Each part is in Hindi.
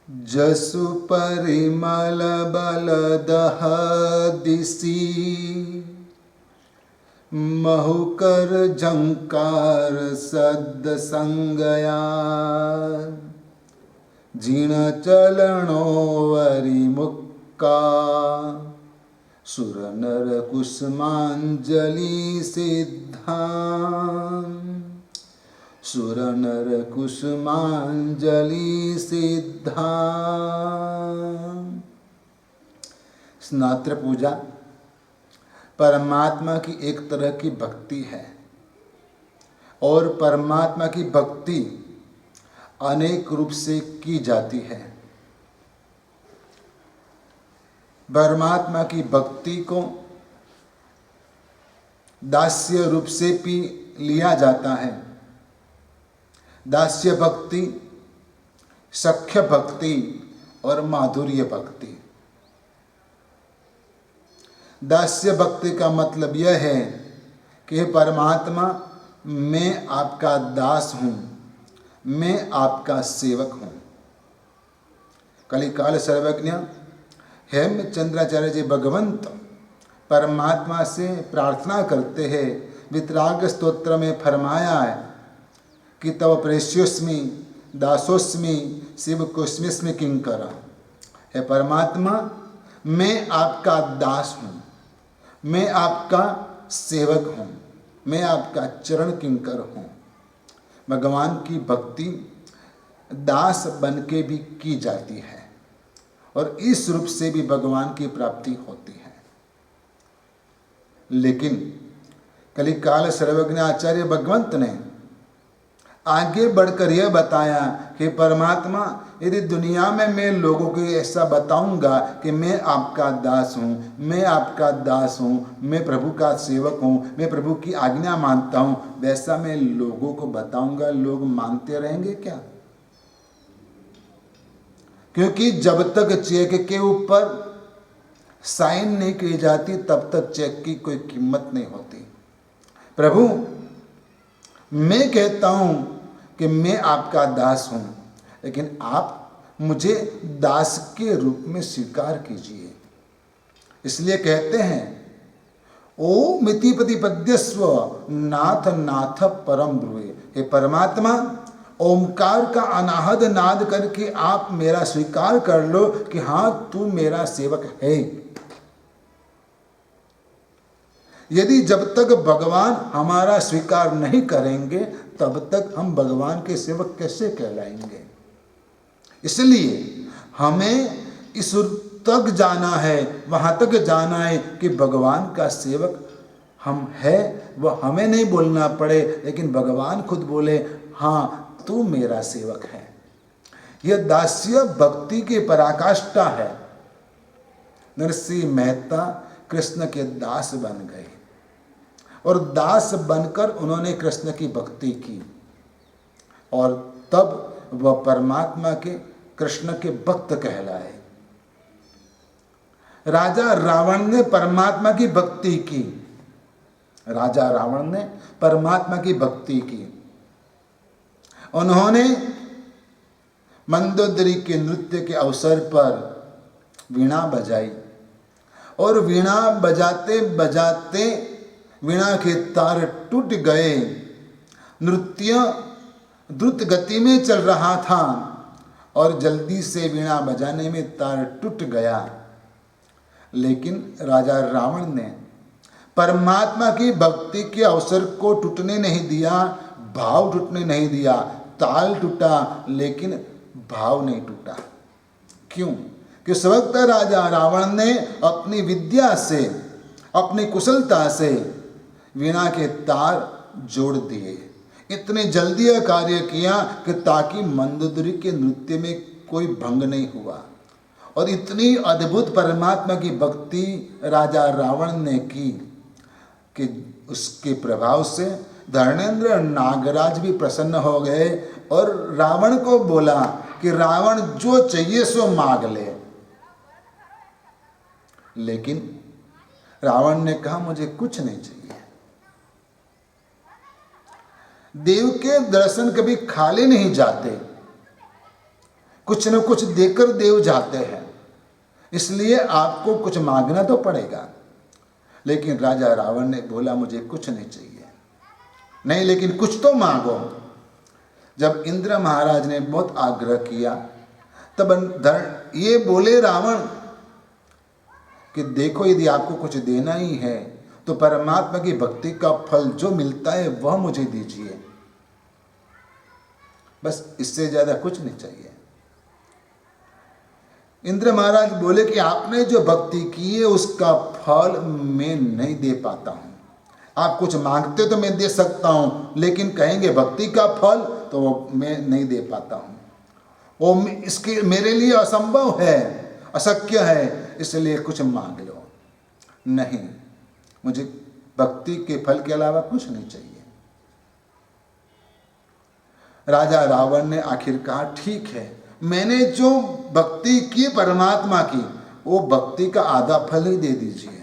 जसु परिमल बल दह दिसी, महुकर झंकार सद संगया, जीर्ण चरणों वरि मुक्का, सुर नर कुसुमांजलि सिद्धा, सुर नर कुसुमांजलि सिद्धा। स्नात्र पूजा परमात्मा की एक तरह की भक्ति है और परमात्मा की भक्ति अनेक रूप से की जाती है। परमात्मा की भक्ति को दास्य रूप से भी लिया जाता है। दास्य भक्ति, सख्य भक्ति और माधुर्य भक्ति। दास्य भक्ति का मतलब यह है कि परमात्मा मैं आपका दास हूँ, मैं आपका सेवक हूँ। कलिकाल सर्वज्ञ हेमचंद्राचार्य जी भगवंत परमात्मा से प्रार्थना करते हैं। वितराग स्तोत्र में फरमाया है कि तव प्रेष्योस्मि दासोस्मि शिव कुस्मिस्मि किंकर। हे परमात्मा, मैं आपका दास हूँ, मैं आपका सेवक हूँ, मैं आपका चरण किंकर हूँ। भगवान की भक्ति दास बन के भी की जाती है और इस रूप से भी भगवान की प्राप्ति होती है। लेकिन कलिकाल सर्वज्ञ आचार्य भगवंत ने आगे बढ़कर यह बताया कि परमात्मा, यदि दुनिया में मैं लोगों को ऐसा बताऊंगा कि मैं आपका दास हूँ, मैं आपका दास हूँ, मैं प्रभु का सेवक हूँ, मैं प्रभु की आज्ञा मानता हूँ, वैसा मैं लोगों को बताऊंगा, लोग मानते रहेंगे क्या? क्योंकि जब तक चेक के ऊपर साइन नहीं की जाती तब तक चेक की कोई कीमत नहीं होती। प्रभु, मैं कहता हूं कि मैं आपका दास हूं, लेकिन आप मुझे दास के रूप में स्वीकार कीजिए। इसलिए कहते हैं ओ मितिपति पद्यस्व नाथ नाथ परम ब्रुवे। हे परमात्मा, ओमकार का अनाहद नाद करके आप मेरा स्वीकार कर लो कि हाँ, तू मेरा सेवक है। यदि जब तक भगवान हमारा स्वीकार नहीं करेंगे तब तक हम भगवान के सेवक कैसे कहलाएंगे? इसलिए हमें इस तक जाना है, वहां तक जाना है कि भगवान का सेवक हम है। वह हमें नहीं बोलना पड़े, लेकिन भगवान खुद बोले हाँ, तू मेरा सेवक है। यह दास्य भक्ति की पराकाष्ठा है। नरसिंह मेहता कृष्ण के दास बन गए और दास बनकर उन्होंने कृष्ण की भक्ति की और तब वह परमात्मा के कृष्ण के भक्त कहलाए। राजा रावण ने परमात्मा की भक्ति की। राजा रावण ने परमात्मा की भक्ति की। उन्होंने मंदोदरी के नृत्य के अवसर पर वीणा बजाई और वीणा बजाते बजाते वीणा के तार टूट गए। नृत्य द्रुत गति में चल रहा था और जल्दी से वीणा बजाने में तार टूट गया। लेकिन राजा रावण ने परमात्मा की भक्ति के अवसर को टूटने नहीं दिया, भाव टूटने नहीं दिया। ताल टूटा लेकिन भाव नहीं टूटा। क्यों? कि उस वक्त राजा रावण ने अपनी विद्या से, अपनी कुशलता से वीणा के तार जोड़ दिए। इतने जल्दी यह कार्य किया कि ताकि मंदोदरी के नृत्य में कोई भंग नहीं हुआ। और इतनी अद्भुत परमात्मा की भक्ति राजा रावण ने की कि उसके प्रभाव से धर्मेंद्र नागराज भी प्रसन्न हो गए और रावण को बोला कि रावण जो चाहिए सो मांग ले। लेकिन रावण ने कहा मुझे कुछ नहीं चाहिए। देव के दर्शन कभी खाली नहीं जाते। कुछ न कुछ देकर देव जाते हैं, इसलिए आपको कुछ मांगना तो पड़ेगा। लेकिन राजा रावण ने बोला मुझे कुछ नहीं चाहिए। नहीं, लेकिन कुछ तो मांगो। जब इंद्र महाराज ने बहुत आग्रह किया तब ये बोले रावण कि देखो, यदि आपको कुछ देना ही है तो परमात्मा की भक्ति का फल जो मिलता है वह मुझे दीजिए, बस इससे ज्यादा कुछ नहीं चाहिए। इंद्र महाराज बोले कि आपने जो भक्ति की है उसका फल मैं नहीं दे पाता हूं। आप कुछ मांगते तो मैं दे सकता हूं, लेकिन कहेंगे भक्ति का फल तो वो मैं नहीं दे पाता हूं। वो इसके मेरे लिए असंभव है, अशक्य है, इसलिए कुछ मांग लो। नहीं, मुझे भक्ति के फल के अलावा कुछ नहीं चाहिए। राजा रावण ने आखिर कहा ठीक है, मैंने जो भक्ति की परमात्मा की, वो भक्ति का आधा फल ही दे दीजिए।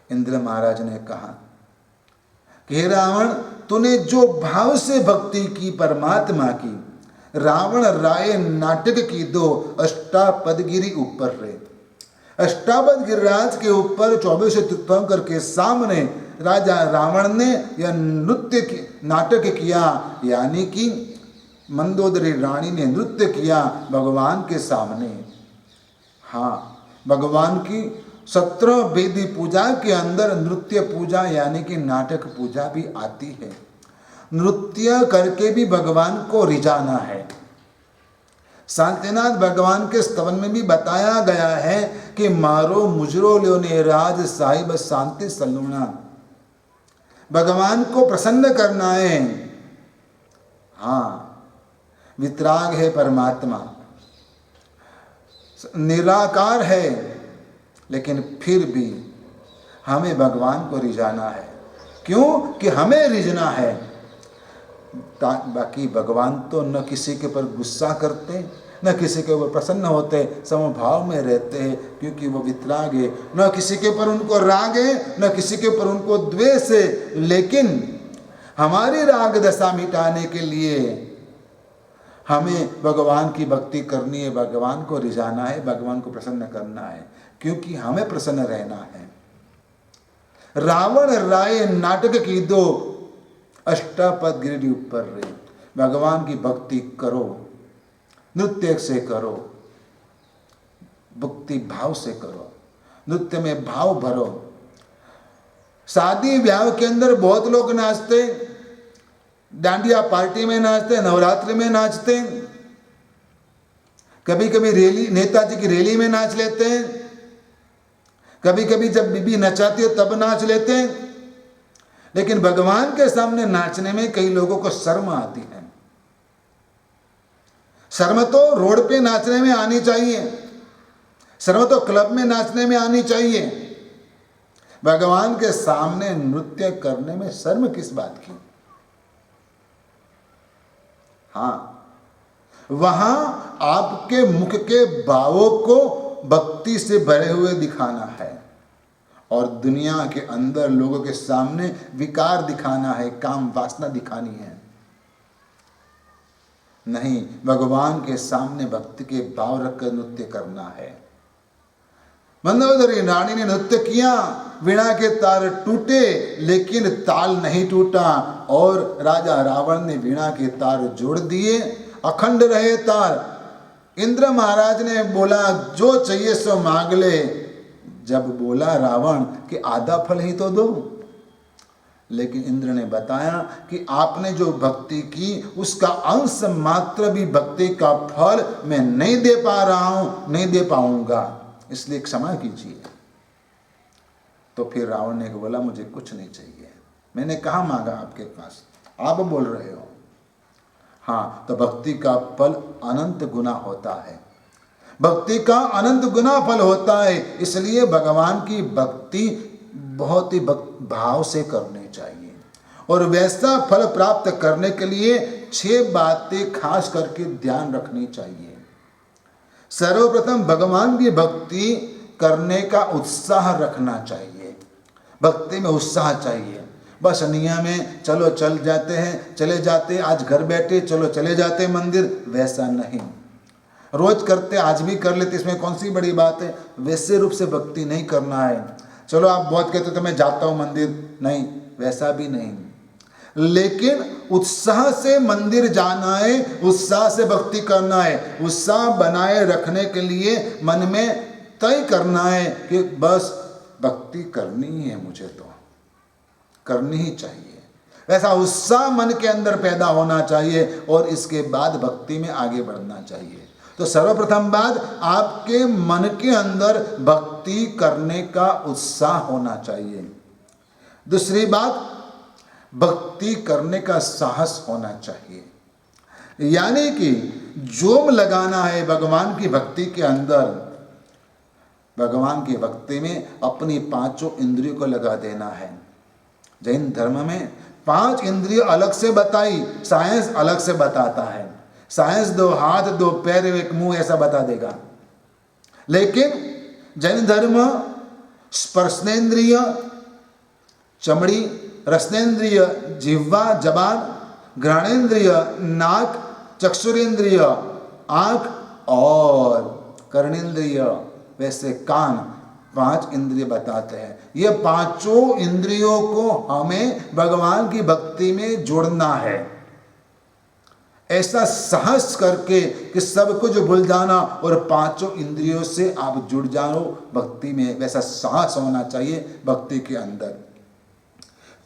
इंद्र महाराज ने कहा कि हे रावण, तूने जो भाव से भक्ति की परमात्मा की, रावण राय नाटक की दो अष्टापदगिरी ऊपर रे। अष्टापद गिरिराज के ऊपर 24 तीर्थंकर के सामने राजा रावण ने यह नाटक किया, यानी कि मंदोदरी रानी ने नृत्य किया भगवान के सामने। हाँ, भगवान की 17 वेदी पूजा के अंदर नृत्य पूजा यानी कि नाटक पूजा भी आती है। नृत्य करके भी भगवान को रिझाना है। शांतिनाथ भगवान के स्तवन में भी बताया गया है कि मारो मुजरो ल्योने राज साहिब शांति सलूना। भगवान को प्रसन्न करना है। हाँ, वितराग है परमात्मा, निराकार है, लेकिन फिर भी हमें भगवान को रिझाना है। क्यों कि हमें रिझना है। बाकी भगवान तो न किसी के ऊपर गुस्सा करते, न किसी के ऊपर प्रसन्न होते, समभाव में रहते हैं, क्योंकि वो वितराग है। न किसी के ऊपर उनको राग है, न किसी के ऊपर उनको द्वेष है। लेकिन हमारी राग दशा मिटाने के लिए हमें भगवान की भक्ति करनी है, भगवान को रिझाना है, भगवान को प्रसन्न करना है, क्योंकि हमें प्रसन्न रहना है। रावण राय नाटक की दो अष्टापद गिरी ऊपर रे। भगवान की भक्ति करो, नृत्य से करो, भक्ति भाव से करो, नृत्य में भाव भरो। शादी ब्याह के अंदर बहुत लोग नाचते, डांडिया पार्टी में नाचते, नवरात्रि में नाचते, कभी कभी रैली, नेताजी की रैली में नाच लेते हैं, कभी कभी जब बीबी नचाती है तब नाच लेते हैं। लेकिन भगवान के सामने नाचने में कई लोगों को शर्म आती है। शर्म तो रोड पे नाचने में आनी चाहिए, शर्म तो क्लब में नाचने में आनी चाहिए। भगवान के सामने नृत्य करने में शर्म किस बात की। हाँ, वहां आपके मुख के भावों को भक्ति से भरे हुए दिखाना है, और दुनिया के अंदर लोगों के सामने विकार दिखाना है, काम वासना दिखानी है। नहीं, भगवान के सामने भक्ति के भाव रखकर नृत्य करना है। मंदोदरी रानी ने नृत्य किया, वीणा के तार टूटे लेकिन ताल नहीं टूटा, और राजा रावण ने वीणा के तार जोड़ दिए, अखंड रहे तार। इंद्र महाराज ने बोला जो चाहिए सो मांग ले। जब बोला रावण कि आधा फल ही तो दो, लेकिन इंद्र ने बताया कि आपने जो भक्ति की उसका अंश मात्र भी भक्ति का फल मैं नहीं दे पा रहा हूं, नहीं दे पाऊंगा, इसलिए क्षमा कीजिए। तो फिर रावण ने बोला मुझे कुछ नहीं चाहिए, मैंने कहा मांगा आपके पास, आप बोल रहे हो। हाँ, तो भक्ति का फल अनंत गुना होता है, भक्ति का अनंत गुना फल होता है। इसलिए भगवान की भक्ति बहुत ही भाव से करनी चाहिए, और वैसा फल प्राप्त करने के लिए 6 बातें खास करके ध्यान रखनी चाहिए। सर्वप्रथम भगवान की भक्ति करने का उत्साह रखना चाहिए, भक्ति में उत्साह चाहिए। बस नियम है, चलो चल जाते हैं, चले जाते, आज घर बैठे चलो चले जाते मंदिर, वैसा नहीं। रोज करते, आज भी कर लेते, इसमें कौन सी बड़ी बात है। वैसे रूप से भक्ति नहीं करना है। चलो आप बहुत कहते तो मैं जाता हूँ मंदिर, नहीं, वैसा भी नहीं। लेकिन उत्साह से मंदिर जाना है, उत्साह से भक्ति करना है। उत्साह बनाए रखने के लिए मन में तय करना है कि बस भक्ति करनी है, मुझे तो करनी ही चाहिए। वैसा उत्साह मन के अंदर पैदा होना चाहिए और इसके बाद भक्ति में आगे बढ़ना चाहिए। तो सर्वप्रथम बात, आपके मन के अंदर भक्ति करने का उत्साह होना चाहिए। दूसरी बात, भक्ति करने का साहस होना चाहिए। यानी कि जोम लगाना है भगवान की भक्ति के अंदर। भगवान की भक्ति में अपनी पांचों इंद्रियों को लगा देना है। जैन धर्म में 5 इंद्रिय अलग से बताई, साइंस अलग से बताता है। साइंस 2 हाथ 2 पैर 1 मुंह ऐसा बता देगा, लेकिन जैन धर्म स्पर्शनेन्द्रिय चमड़ी, रसनेन्द्रिय जिह्वा जबान, घ्राणेन्द्रिय नाक, चक्षुरेन्द्रिय आंख और कर्णेन्द्रिय वैसे कान, 5 इंद्रिय बताते हैं। ये पांचों इंद्रियों को हमें भगवान की भक्ति में जोड़ना है। ऐसा साहस करके कि सब कुछ भूल जाना और पांचों इंद्रियों से आप जुड़ जाओ भक्ति में, वैसा साहस होना चाहिए भक्ति के अंदर।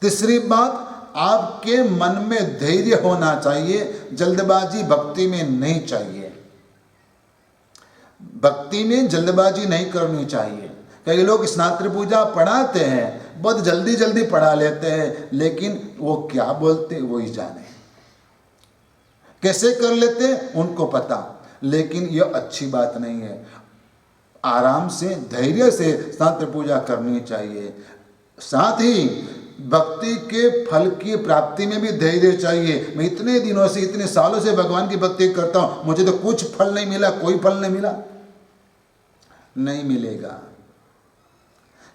तीसरी बात, आपके मन में धैर्य होना चाहिए। जल्दबाजी भक्ति में नहीं चाहिए। भक्ति में जल्दबाजी नहीं करनी चाहिए। कई लोग स्नात्र पूजा पढ़ाते हैं, बहुत जल्दी जल्दी पढ़ा लेते हैं, लेकिन वो क्या बोलते वो ही जाने, कैसे कर लेते उनको पता। लेकिन यह अच्छी बात नहीं है। आराम से धैर्य से स्नात्र पूजा करनी चाहिए। साथ ही भक्ति के फल की प्राप्ति में भी धैर्य चाहिए। मैं इतने दिनों से, इतने सालों से भगवान की भक्ति करता हूं, मुझे तो कुछ फल नहीं मिला, कोई फल नहीं मिला, नहीं मिलेगा।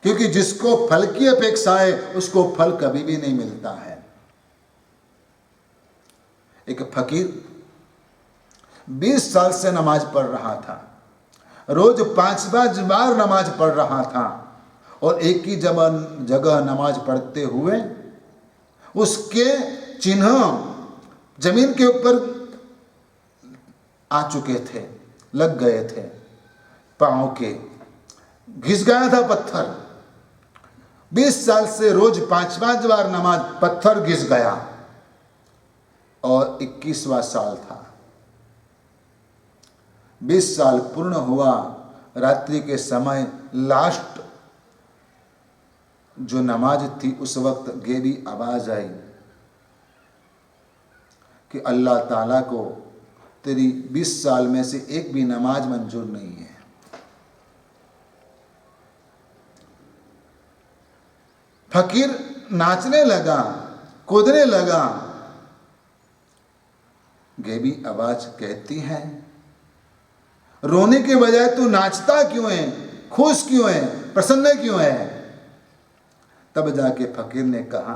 क्योंकि जिसको फल की अपेक्षा है उसको फल कभी भी नहीं मिलता है। एक फकीर 20 साल से नमाज पढ़ रहा था, रोज 5-5 बार नमाज पढ़ रहा था और एक ही जगह नमाज पढ़ते हुए उसके चिन्ह जमीन के ऊपर आ चुके थे, लग गए थे, पांव के घिस गया था पत्थर। 20 साल से रोज 5-5 बार नमाज, पत्थर घिस गया और 21वां साल था। 20 साल पूर्ण हुआ। रात्रि के समय लास्ट जो नमाज थी उस वक्त गहरी आवाज आई कि अल्लाह ताला को तेरी 20 साल में से एक भी नमाज मंजूर नहीं है। फकीर नाचने लगा, कूदने लगा। गहरी आवाज कहती है, रोने के बजाय तू नाचता क्यों है, खुश क्यों है, प्रसन्न क्यों है? तब जाके फकीर ने कहा,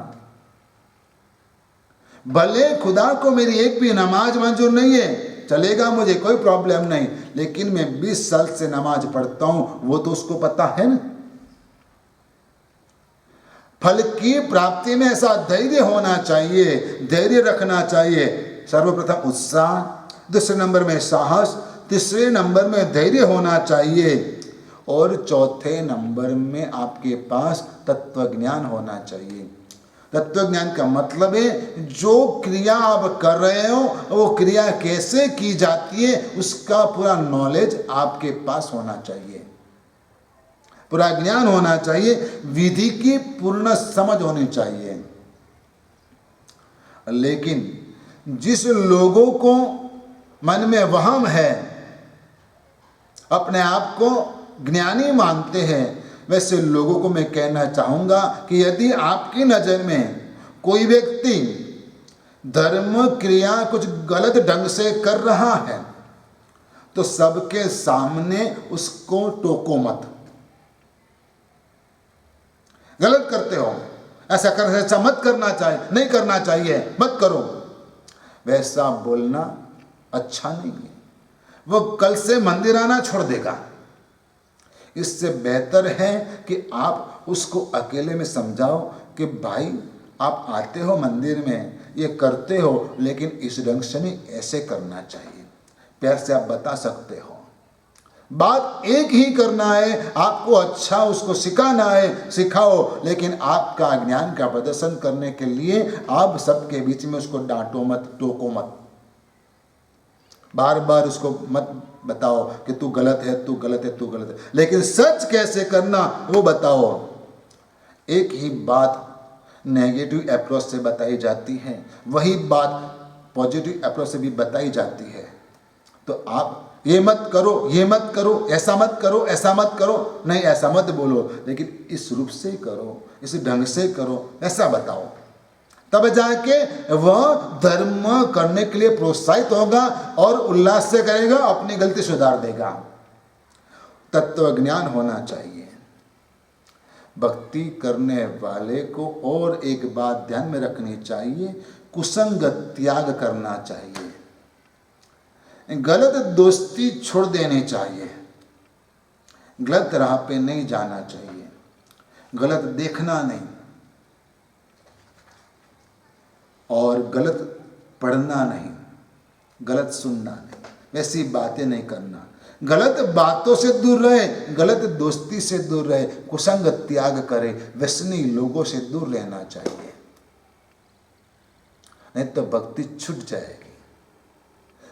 भले खुदा को मेरी एक भी नमाज मंजूर नहीं है, चलेगा, मुझे कोई प्रॉब्लम नहीं, लेकिन मैं 20 साल से नमाज पढ़ता हूं, वो तो उसको पता है ना। फल की प्राप्ति में ऐसा धैर्य होना चाहिए, धैर्य रखना चाहिए। सर्वप्रथम उत्साह, दूसरे नंबर में साहस, तीसरे नंबर में धैर्य होना चाहिए और चौथे नंबर में आपके पास तत्व ज्ञान होना चाहिए। तत्व ज्ञान का मतलब है जो क्रिया आप कर रहे हो वो क्रिया कैसे की जाती है उसका पूरा नॉलेज आपके पास होना चाहिए, पूरा ज्ञान होना चाहिए, विधि की पूर्ण समझ होनी चाहिए। लेकिन जिस लोगों को मन में वहम है, अपने आप को ज्ञानी मानते हैं, वैसे लोगों को मैं कहना चाहूँगा कि यदि आपकी नज़र में कोई व्यक्ति धर्म क्रिया कुछ गलत ढंग से कर रहा है तो सबके सामने उसको टोको मत। गलत करते हो, ऐसा कर, ऐसा मत करना चाहिए, नहीं करना चाहिए, मत करो, वैसा बोलना अच्छा नहीं है। वो कल से मंदिर आना छोड़ देगा। इससे बेहतर है कि आप उसको अकेले में समझाओ कि भाई आप आते हो मंदिर में, ये करते हो, लेकिन इस ढंग से नहीं, ऐसे करना चाहिए। प्यार से आप बता सकते हो। बात एक ही करना है, आपको अच्छा उसको सिखाना है, सिखाओ, लेकिन आपका ज्ञान का प्रदर्शन करने के लिए आप सबके बीच में उसको डांटो मत, टोको मत, बार बार उसको मत बताओ कि तू गलत है, तू गलत है, तू गलत है। लेकिन सच कैसे करना वो बताओ। एक ही बात नेगेटिव अप्रोच से बताई जाती है, वही बात पॉजिटिव अप्रोच से भी बताई जाती है। तो आप ये मत करो, ये मत करो, ऐसा मत करो, ऐसा मत करो, नहीं ऐसा मत बोलो, लेकिन इस रूप से करो, इस ढंग से करो, ऐसा बताओ। तब जाके वह धर्म करने के लिए प्रोत्साहित होगा और उल्लास से करेगा, अपनी गलती सुधार देगा। तत्व ज्ञान होना चाहिए। भक्ति करने वाले को और एक बात ध्यान में रखनी चाहिए, कुसंग त्याग करना चाहिए। गलत दोस्ती छोड़ देनी चाहिए, गलत राह पे नहीं जाना चाहिए, गलत देखना नहीं, और गलत पढ़ना नहीं, गलत सुनना नहीं, वैसी बातें नहीं करना, गलत बातों से दूर रहे, गलत दोस्ती से दूर रहे, कुसंग त्याग करे, व्यसनी लोगों से दूर रहना चाहिए, नहीं तो भक्ति छूट जाएगी।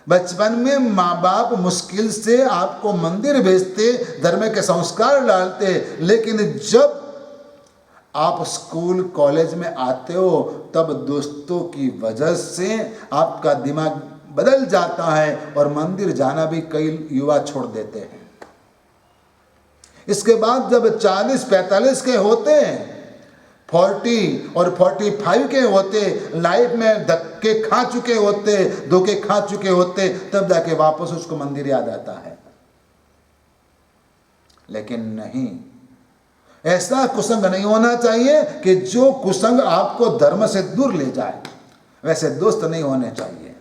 बचपन में माँ बाप मुश्किल से आपको मंदिर भेजते, धर्म के संस्कार डालते, लेकिन जब आप स्कूल कॉलेज में आते हो तब दोस्तों की वजह से आपका दिमाग बदल जाता है और मंदिर जाना भी कई युवा छोड़ देते हैं। इसके बाद जब 40-45 के होते हैं, 40 और 45 के होते, लाइफ में धक्के खा चुके होते, धोखे खा चुके होते, तब जाके वापस उसको मंदिर याद आता है। लेकिन नहीं, ऐसा कुसंग नहीं होना चाहिए कि जो कुसंग आपको धर्म से दूर ले जाए, वैसे दोस्त नहीं होने चाहिए।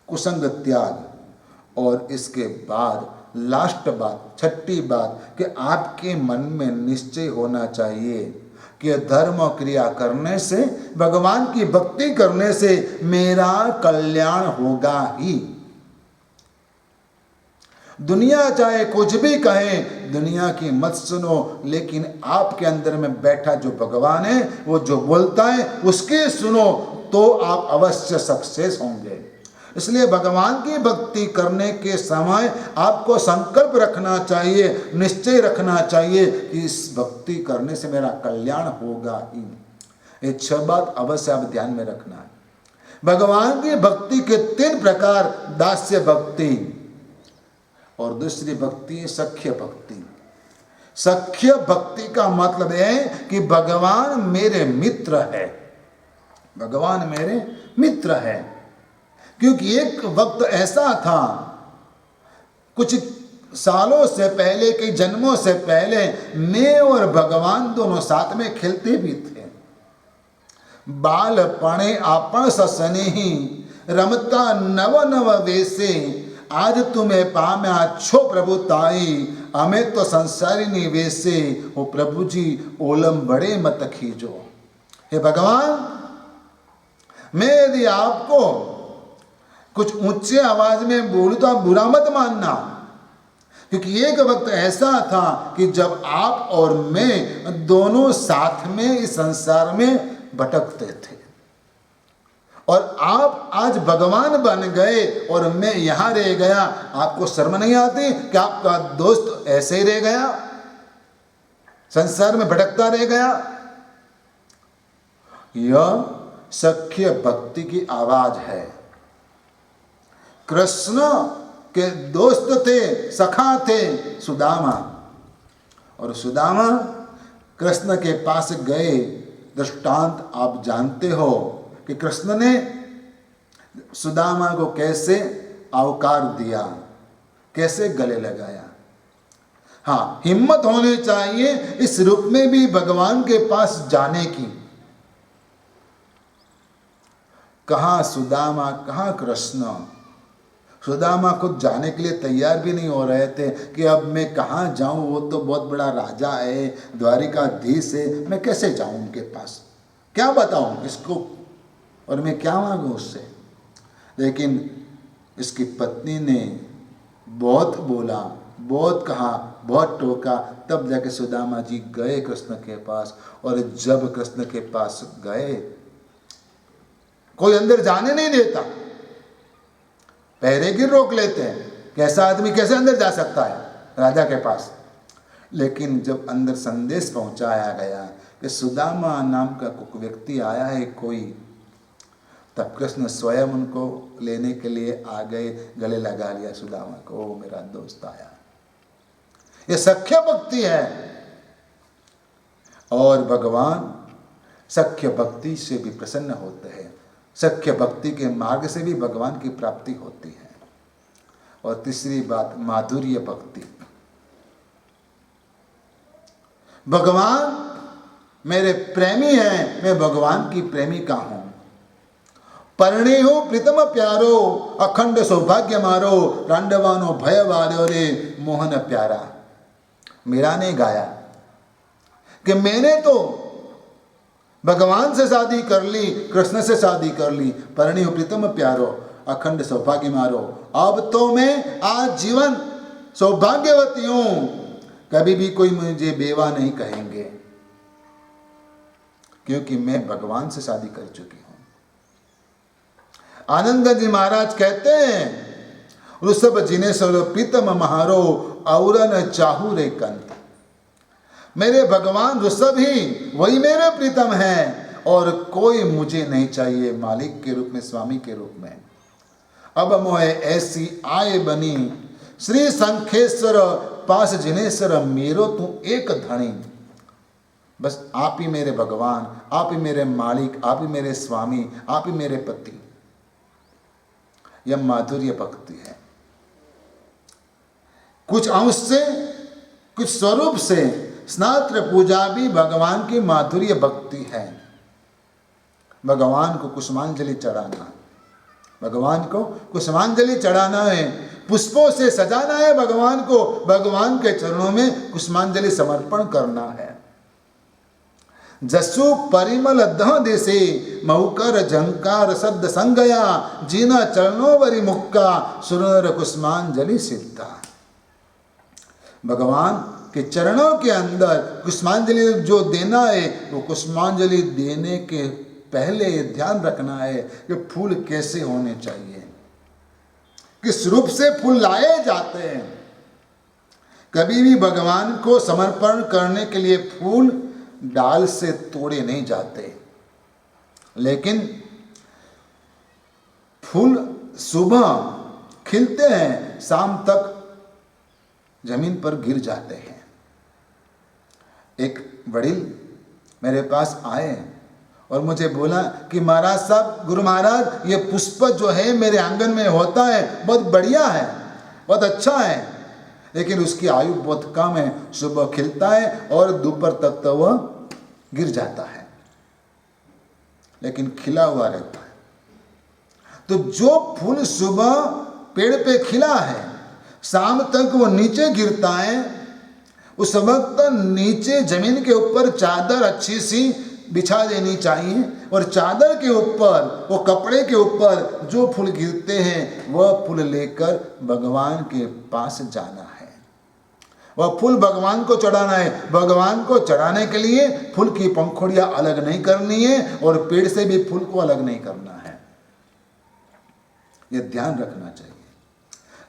कुसंग त्याग। और इसके बाद लास्ट बात, छठी बात, कि आपके मन में निश्चय होना चाहिए कि धर्म क्रिया करने से, भगवान की भक्ति करने से मेरा कल्याण होगा ही। दुनिया चाहे कुछ भी कहे, दुनिया की मत सुनो, लेकिन आपके अंदर में बैठा जो भगवान है, वो जो बोलता है उसके सुनो, तो आप अवश्य सक्सेस होंगे। इसलिए भगवान की भक्ति करने के समय आपको संकल्प रखना चाहिए, निश्चय रखना चाहिए कि इस भक्ति करने से मेरा कल्याण होगा ही। ये 6 बात अवश्य आप ध्यान में रखना है। भगवान की भक्ति के 3 प्रकार, दास्य भक्ति, और दूसरी भक्ति है सख्य भक्ति। सख्य भक्ति का मतलब है कि भगवान मेरे मित्र है, भगवान मेरे मित्र है। क्योंकि एक वक्त ऐसा था, कुछ सालों से पहले, कई जन्मों से पहले, मैं और भगवान दोनों साथ में खेलते भी थे। बाल पणे आपण ससनेही, रमता नव नव वेसे, आज तुम्हें पाम्या छो प्रभु ताई, हमें तो संसारी निवेसे, हो प्रभु जी ओलम बड़े मत खींचो। हे भगवान, मैं यदि आपको कुछ ऊंचे आवाज में बोलूं तो आप बुरा मत मानना, क्योंकि एक वक्त ऐसा था कि जब आप और मैं दोनों साथ में इस संसार में भटकते थे, और आप आज भगवान बन गए और मैं यहां रह गया। आपको शर्म नहीं आती कि आपका दोस्त ऐसे ही रह गया, संसार में भटकता रह गया? यह सख्य भक्ति की आवाज है। कृष्ण के दोस्त थे, सखा थे सुदामा, और सुदामा कृष्ण के पास गए। दृष्टांत आप जानते हो कि कृष्ण ने सुदामा को कैसे आवकार दिया, कैसे गले लगाया। हाँ, हिम्मत होनी चाहिए इस रूप में भी भगवान के पास जाने की। कहाँ सुदामा, कहाँ कृष्ण। सुदामा खुद जाने के लिए तैयार भी नहीं हो रहे थे कि अब मैं कहाँ जाऊं, वो तो बहुत बड़ा राजा है, द्वारिकाधीश है, मैं कैसे जाऊं उनके पास, क्या बताऊं इसको, और मैं क्या मांगूं उससे। लेकिन इसकी पत्नी ने बहुत बोला, बहुत कहा, बहुत टोका, तब जाके सुदामा जी गए कृष्ण के पास। और जब कृष्ण के पास गए, कोई अंदर जाने नहीं देता, पहरेगिर रोक लेते हैं, कैसा आदमी कैसे अंदर जा सकता है राजा के पास। लेकिन जब अंदर संदेश पहुंचाया गया कि सुदामा नाम का व्यक्ति आया है कोई, तब कृष्ण स्वयं उनको लेने के लिए आ गए, गले लगा लिया सुदामा को, ओ मेरा दोस्त आया। ये सख्य भक्ति है। और भगवान सख्य भक्ति से भी प्रसन्न होते हैं, सख्य भक्ति के मार्ग से भी भगवान की प्राप्ति होती है। और तीसरी बात, माधुर्य भक्ति। भगवान मेरे प्रेमी हैं, मैं भगवान की प्रेमिका हूं। परणे हो प्रीतम प्यारो, अखंड सौभाग्य मारो, रांडवानो भय वारो रे मोहन प्यारा। मीरा ने गाया कि मैंने तो भगवान से शादी कर ली, कृष्ण से शादी कर ली, परणी हो प्रीतम प्यारो, अखंड सौभाग्य मारो। अब तो मैं आज जीवन सौभाग्यवती हूं, कभी भी कोई मुझे बेवा नहीं कहेंगे, क्योंकि मैं भगवान से शादी कर चुकी हूं। आनंद जी महाराज कहते हैं, ऋषभ जिने सरो प्रीतम महारो, औरन चाहू रे कंत। मेरे भगवान ऋषभ ही वही मेरे प्रीतम हैं, और कोई मुझे नहीं चाहिए मालिक के रूप में, स्वामी के रूप में। अब मोहे ऐसी आय बनी, श्री संखेश्वर पास जिनेश्वर मेरो तू एक धनी। बस आप ही मेरे भगवान, आप ही मेरे मालिक, आप ही मेरे स्वामी, आप ही मेरे पति। यह माधुर्य भक्ति है। कुछ अंश से, कुछ स्वरूप से स्नात्र पूजा भी भगवान की माधुर्य भक्ति है। भगवान को कुसुमांजलि चढ़ाना, भगवान को कुसुमांजलि चढ़ाना है, पुष्पों से सजाना है भगवान को, भगवान के चरणों में कुसुमांजलि समर्पण करना है। जसु परिमल दह देसे, महुकर झंकार शब्द संगया, जीना चरणों वरी मुक्का, सुनर कुसुमांजलि सिद्धा। भगवान के चरणों के अंदर कुसुमांजलि जो देना है, वो कुसुमांजलि देने के पहले ध्यान रखना है कि फूल कैसे होने चाहिए, किस रूप से फूल लाए जाते हैं। कभी भी भगवान को समर्पण करने के लिए फूल डाल से तोड़े नहीं जाते, लेकिन फूल सुबह खिलते हैं, शाम तक जमीन पर गिर जाते हैं। एक वडील मेरे पास आए और मुझे बोला कि महाराज साहब, गुरु महाराज, ये पुष्प जो है मेरे आंगन में होता है, बहुत बढ़िया है, बहुत अच्छा है, लेकिन उसकी आयु बहुत कम है, सुबह खिलता है और दोपहर तक तो वह गिर जाता है, लेकिन खिला हुआ रहता है। तो जो फूल सुबह पेड़ पे खिला है, शाम तक वो नीचे गिरता है, उस वक्त नीचे जमीन के ऊपर चादर अच्छी सी बिछा देनी चाहिए, और चादर के ऊपर, वो कपड़े के ऊपर जो फूल गिरते हैं, वह फूल लेकर भगवान के पास जाना है, वह फूल भगवान को चढ़ाना है। भगवान को चढ़ाने के लिए फूल की पंखुड़ियां अलग नहीं करनी है, और पेड़ से भी फूल को अलग नहीं करना है, यह ध्यान रखना चाहिए।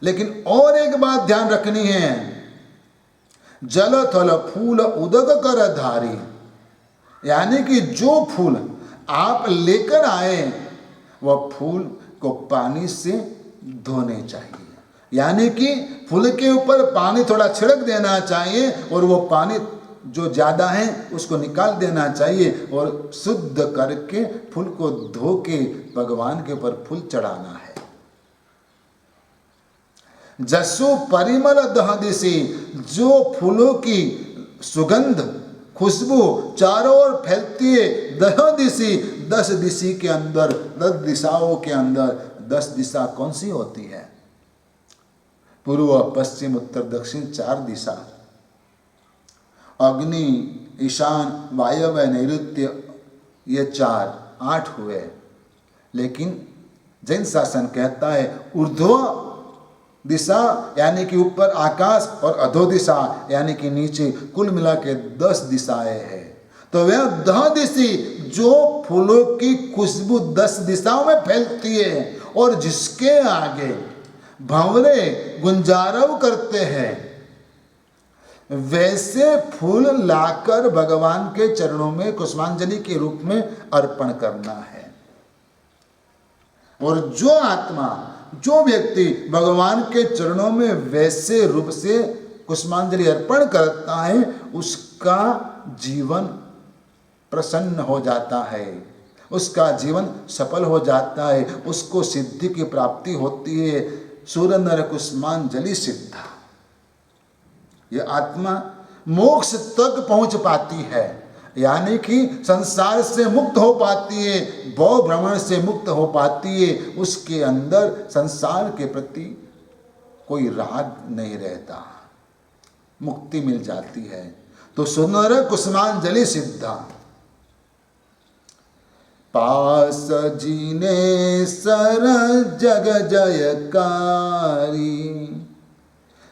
लेकिन और एक बात ध्यान रखनी है, जल थल फूल उदक कर धारी, यानी कि जो फूल आप लेकर आए, वह फूल को पानी से धोने चाहिए, यानी कि फूल के ऊपर पानी थोड़ा छिड़क देना चाहिए, और वो पानी जो ज़्यादा है उसको निकाल देना चाहिए, और शुद्ध करके फूल को धो के भगवान के ऊपर फूल चढ़ाना है। जसु परिमल दह दिशि, जो फूलों की सुगंध खुशबू चारों ओर फैलती है। दह दिशि, 10 दिशा के अंदर, 10 दिशाओं के अंदर 10 दिशा कौन सी होती है? पूर्व पश्चिम उत्तर दक्षिण 4 दिशा। अग्नि ईशान वायव्य नैऋत्य, ये 4 8 हुए। लेकिन जैन शासन कहता है ऊर्ध्व दिशा यानी कि ऊपर आकाश और अधो दिशा यानी कि नीचे, कुल मिला के 10 दिशाएं हैं। तो वह 10 दिशा जो फूलों की खुशबू 10 दिशाओं में फैलती है और जिसके आगे भंवरे गुंजारव करते हैं, वैसे फूल लाकर भगवान के चरणों में कुसुमांजलि के रूप में अर्पण करना है। और जो आत्मा, जो व्यक्ति भगवान के चरणों में वैसे रूप से कुसुमांजलि अर्पण करता है, उसका जीवन प्रसन्न हो जाता है, उसका जीवन सफल हो जाता है, उसको सिद्धि की प्राप्ति होती है। सूर नर कुसुमांजलि सिद्धा, यह आत्मा मोक्ष तक पहुंच पाती है, यानी कि संसार से मुक्त हो पाती है, भव भ्रमण से मुक्त हो पाती है। उसके अंदर संसार के प्रति कोई राग नहीं रहता, मुक्ति मिल जाती है। तो सुनर कुसुमांजलि सिद्धा। पास जीने सर जग जयकारी,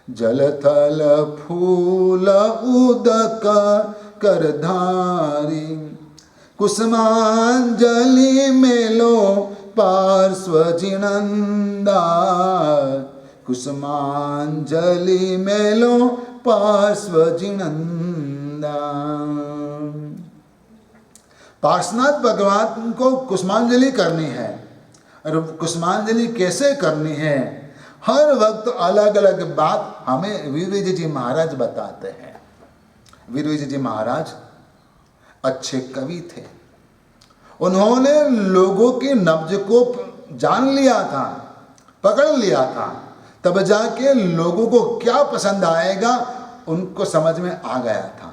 जल थल फूल उदक करधारी, कुसुमांजलि मेलो पार्श्व जिनंदा, कुसुमांजलि मेलो पार्श्व जिनंदा। पार्श्वनाथ भगवान को कुसुमांजलि करनी है। और कुसुमांजलि कैसे करनी है, हर वक्त अलग अलग बात हमें वीरविजय जी महाराज बताते हैं। वीरविजय जी महाराज अच्छे कवि थे, उन्होंने लोगों की नब्ज को जान लिया था, पकड़ लिया था, तब जाके लोगों को क्या पसंद आएगा उनको समझ में आ गया था।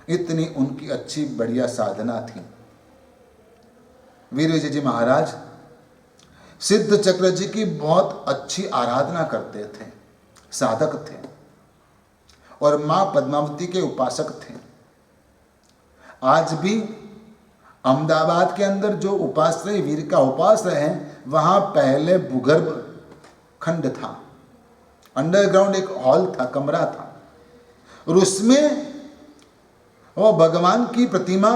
इतनी उनकी अच्छी बढ़िया साधना थी। वीरविजय जी महाराज सिद्ध चक्र जी की बहुत अच्छी आराधना करते थे, साधक थे और मां पद्मावती के उपासक थे। आज भी अहमदाबाद के अंदर जो उपाश्रय वीर का उपाश्रय है, वहां पहले भूगर्भ खंड था, अंडरग्राउंड एक हॉल था, कमरा था, और उसमें वो भगवान की प्रतिमा,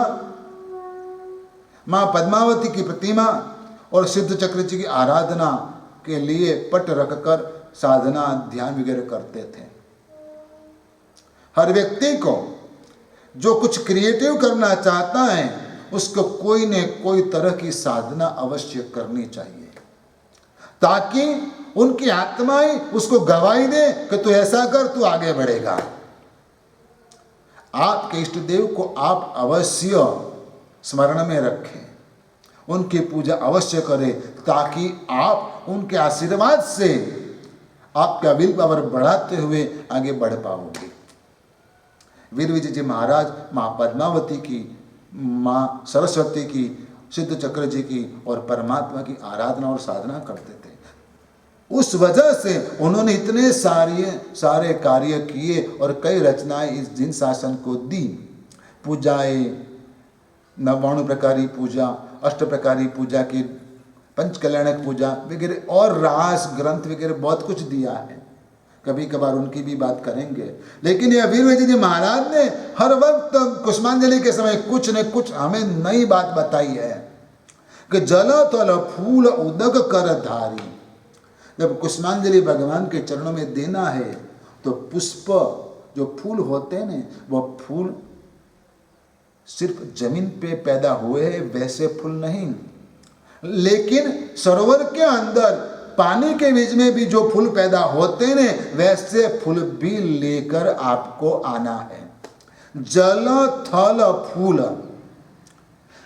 मां पद्मावती की प्रतिमा और सिद्ध चक्र जी की आराधना के लिए पट रखकर साधना ध्यान वगैरह करते थे। हर व्यक्ति को जो कुछ क्रिएटिव करना चाहता है, उसको कोई न कोई तरह की साधना अवश्य करनी चाहिए, ताकि उनकी आत्माएं उसको गवाही दे कि तू ऐसा कर, तू आगे बढ़ेगा। आपके इष्ट देव को आप अवश्य स्मरण में रखें, उनकी पूजा अवश्य करें, ताकि आप उनके आशीर्वाद से आपका विल पावर बढ़ाते हुए आगे बढ़ पाओगे। वीरविजय जी महाराज मां पद्मावती की, मां सरस्वती की, सिद्ध चक्र जी की और परमात्मा की आराधना और साधना करते थे। उस वजह से उन्होंने इतने सारे कार्य किए और कई रचनाएं इस जिन शासन को दी। पूजाएं, 99 प्रकारी पूजा, 8 प्रकारी पूजा की, पंचकल्याणक पूजा वगैरह और रास ग्रंथ वगैरह बहुत कुछ दिया है। कभी कभार उनकी भी बात करेंगे। लेकिन यह वीरविजय जी महाराज ने हर वक्त कुसुमांजलि के समय कुछ न कुछ हमें नई बात बताई है कि जल थल फूल उदक कर धारी। जब कुसुमांजलि भगवान के चरणों में देना है तो पुष्प, जो फूल होते हैं ना, वो फूल सिर्फ जमीन पे पैदा हुए हैं वैसे फूल नहीं, लेकिन सरोवर के अंदर पानी के बीच में भी जो फूल पैदा होते हैं वैसे फूल भी लेकर आपको आना है। जल थल फूल,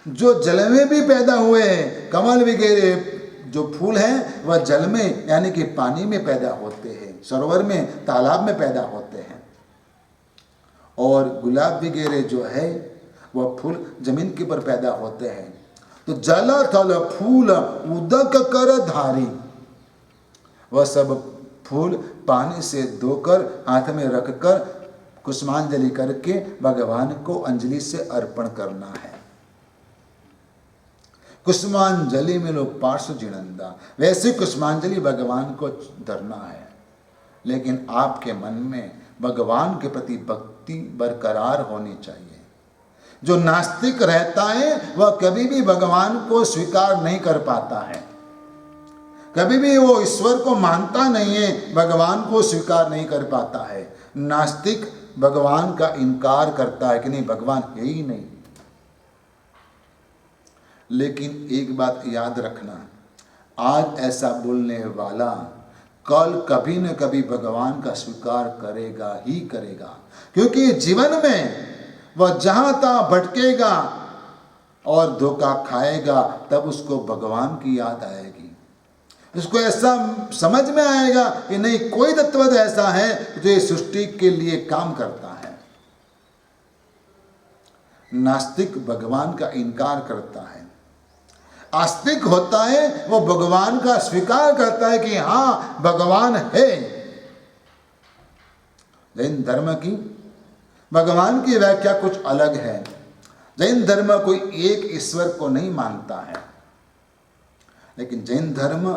जो जल में भी पैदा हुए हैं, कमल वगैरह जो फूल हैं वह जल में यानी कि पानी में पैदा होते हैं। सरोवर में, तालाब में पैदा होते हैं। और गुलाब वगैरह जो है वह फूल जमीन के ऊपर पैदा होते हैं। तो जल थल फूल उदक कर धारी, वह सब फूल पानी से धोकर हाथ में रखकर कुसुमांजलि करके भगवान को अंजलि से अर्पण करना है। कुसुमांजलि में लोग पार्श्व जिनंदा, वैसे कुसुमांजलि भगवान को धरना है। लेकिन आपके मन में भगवान के प्रति भक्ति बरकरार होनी चाहिए। जो नास्तिक रहता है वह कभी भी भगवान को स्वीकार नहीं कर पाता है, कभी भी वो ईश्वर को मानता नहीं है, भगवान को स्वीकार नहीं कर पाता है। नास्तिक भगवान का इनकार करता है कि नहीं, भगवान है ही नहीं। लेकिन एक बात याद रखना, आज ऐसा बोलने वाला कल कभी न कभी भगवान का स्वीकार करेगा ही करेगा, क्योंकि जीवन में वह जहां तहां भटकेगा और धोखा खाएगा, तब उसको भगवान की याद आएगी। उसको ऐसा समझ में आएगा कि नहीं, कोई तत्व ऐसा है जो इस सृष्टि के लिए काम करता है। नास्तिक भगवान का इनकार करता है, आस्तिक होता है वो भगवान का स्वीकार करता है कि हाँ भगवान है। जैन धर्म की भगवान की व्याख्या कुछ अलग है। जैन धर्म कोई एक ईश्वर को नहीं मानता है, लेकिन जैन धर्म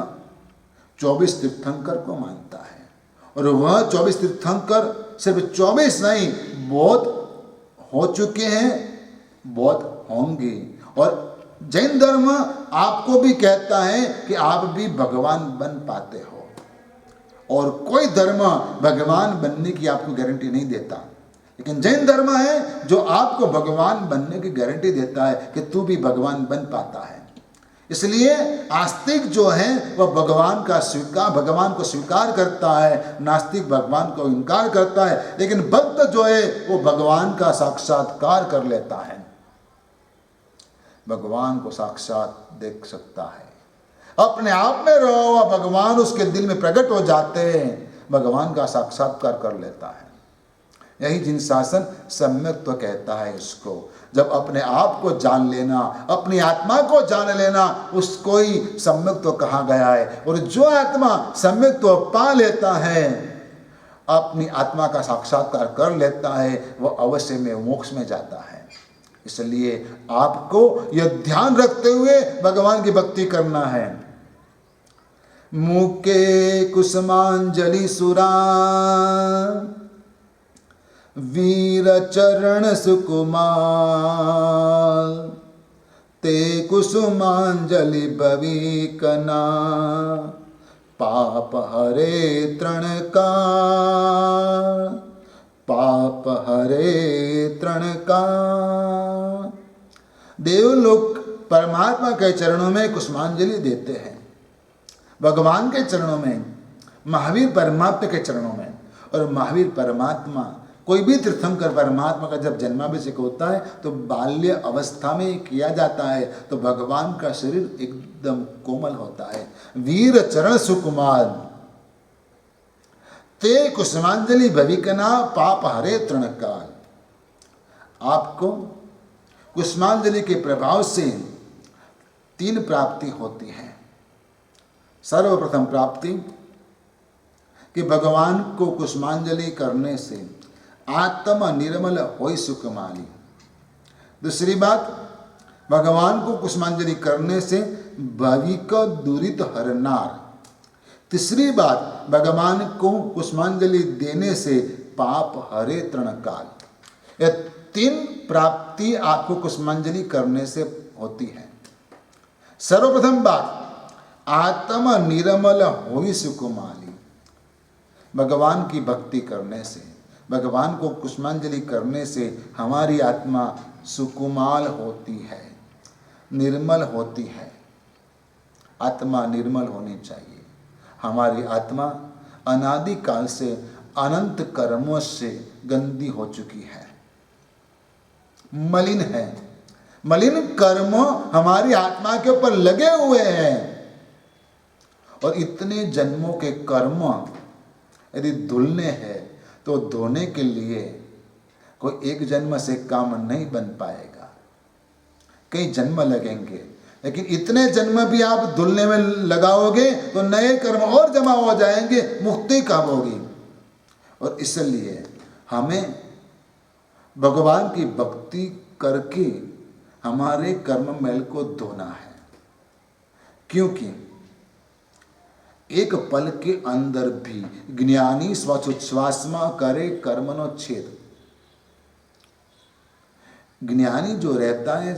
24 तीर्थंकर को मानता है। और वह 24 तीर्थंकर सिर्फ 24 नहीं, बहुत हो चुके हैं, बहुत होंगे। और जैन धर्म आपको भी कहता है कि आप भी भगवान बन पाते हो, और कोई धर्म भगवान बनने की आपको गारंटी नहीं देता। लेकिन जैन धर्म है जो आपको भगवान बनने की गारंटी देता है कि तू भी भगवान बन पाता है। इसलिए आस्तिक जो है वह भगवान को स्वीकार करता है, नास्तिक भगवान को इनकार करता है। लेकिन भक्त जो है वो भगवान का साक्षात्कार कर लेता है, भगवान को साक्षात देख सकता है। अपने आप में रहा हुआ भगवान उसके दिल में प्रकट हो जाते हैं, भगवान का साक्षात्कार कर लेता है। यही जिन शासन सम्यक्त्व कहता है इसको। जब अपने आप को जान लेना, अपनी आत्मा को जान लेना, उसको ही सम्यक्त्व कहा गया है। और जो आत्मा सम्यक्त्व पा लेता है, अपनी आत्मा का साक्षात्कार कर लेता है, वह अवश्य में मोक्ष में जाता है। इसलिए आपको यह ध्यान रखते हुए भगवान की भक्ति करना है। मुके कुसुमांजलि सुरा वीर चरण सुकुमार, ते कुसुमांजलि भविकना, पाप हरे तृणकार, पाप हरे तृणकार। देवलोक परमात्मा के चरणों में कुसुमांजलि देते हैं, भगवान के चरणों में, महावीर परमात्मा के चरणों में। और महावीर परमात्मा, कोई भी तीर्थंकर परमात्मा का जब जन्माभिषेक होता है तो बाल्य अवस्था में किया जाता है, तो भगवान का शरीर एकदम कोमल होता है। वीर चरण सुकुमार, ते कुसुमांजलि भविकना, पाप हरे तृणकाल। आपको कुसुमांजलि के प्रभाव से 3 प्राप्ति होती है। सर्वप्रथम प्राप्ति कि भगवान को कुसुमांजलि करने से आत्मा निर्मल होई सुखमाली। दूसरी बात, भगवान को कुसुमांजलि करने से भविक दुरित हरनार। तीसरी बात, भगवान को कुसुमांजलि देने से पाप हरे तृणकाल। यह 3 प्राप्ति आपको कुसुमांजलि करने से होती है। सर्वप्रथम बात, आत्मा निर्मल होई सुकुमाली। भगवान की भक्ति करने से, भगवान को कुसुमांजलि करने से हमारी आत्मा सुकुमाल होती है, निर्मल होती है। आत्मा निर्मल होनी चाहिए। हमारी आत्मा अनादि काल से अनंत कर्मों से गंदी हो चुकी है, मलिन है। मलिन कर्म हमारी आत्मा के ऊपर लगे हुए हैं, और इतने जन्मों के कर्म यदि धुलने हैं तो धोने के लिए कोई एक जन्म से काम नहीं बन पाएगा, कई जन्म लगेंगे। लेकिन इतने जन्म भी आप धुलने में लगाओगे तो नए कर्म और जमा हो जाएंगे, मुक्ति कब होगी। और इसलिए हमें भगवान की भक्ति करके हमारे कर्म मैल को धोना है, क्योंकि एक पल के अंदर भी ज्ञानी श्वासोच्छ्वासमा करे कर्मनो छेद। ज्ञानी जो रहता है,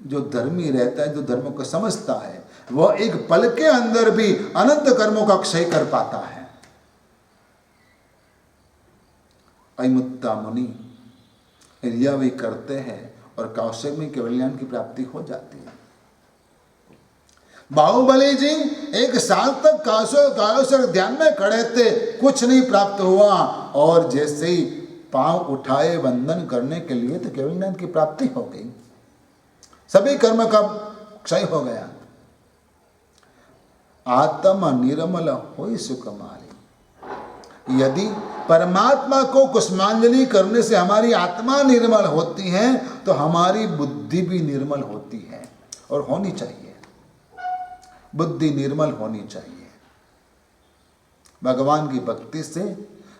जो धर्मी रहता है, जो धर्म को समझता है, वह एक पल के अंदर भी अनंत कर्मों का क्षय कर पाता है। अयमुत्ता मुनि यह वे करते हैं और कौशिक में कल्याण की प्राप्ति हो जाती है। बाहुबली जी 1 साल तक कायोसर ध्यान में खड़े थे, कुछ नहीं प्राप्त हुआ, और जैसे ही पांव उठाए वंदन करने के लिए तो केवल ज्ञान की प्राप्ति हो गई, सभी कर्म का क्षय हो गया। आत्मा निर्मल होई सुकुमारी। यदि परमात्मा को कुसुमांजलि करने से हमारी आत्मा निर्मल होती है तो हमारी बुद्धि भी निर्मल होती है, और होनी चाहिए, बुद्धि निर्मल होनी चाहिए। भगवान की भक्ति से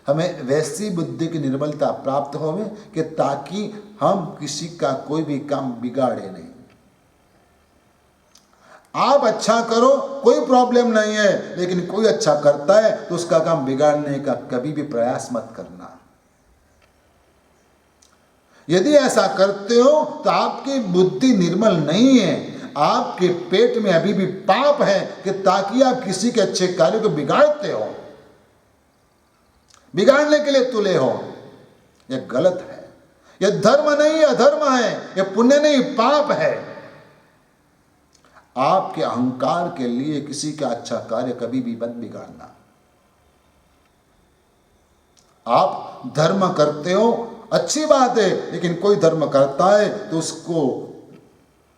हमें वैसी बुद्धि की निर्मलता प्राप्त होवे कि ताकि हम किसी का कोई भी काम बिगाड़े नहीं। आप अच्छा करो कोई प्रॉब्लम नहीं है, लेकिन कोई अच्छा करता है तो उसका काम बिगाड़ने का कभी भी प्रयास मत करना। यदि ऐसा करते हो तो आपकी बुद्धि निर्मल नहीं है, आपके पेट में अभी भी पाप है कि ताकि आप किसी के अच्छे कार्य को बिगाड़ते हो, बिगाड़ने के लिए तुले हो। यह गलत है, यह धर्म नहीं अधर्म है, यह पुण्य नहीं पाप है। आपके अहंकार के लिए किसी का अच्छा कार्य कभी भी मत बिगाड़ना। आप धर्म करते हो अच्छी बात है, लेकिन कोई धर्म करता है तो उसको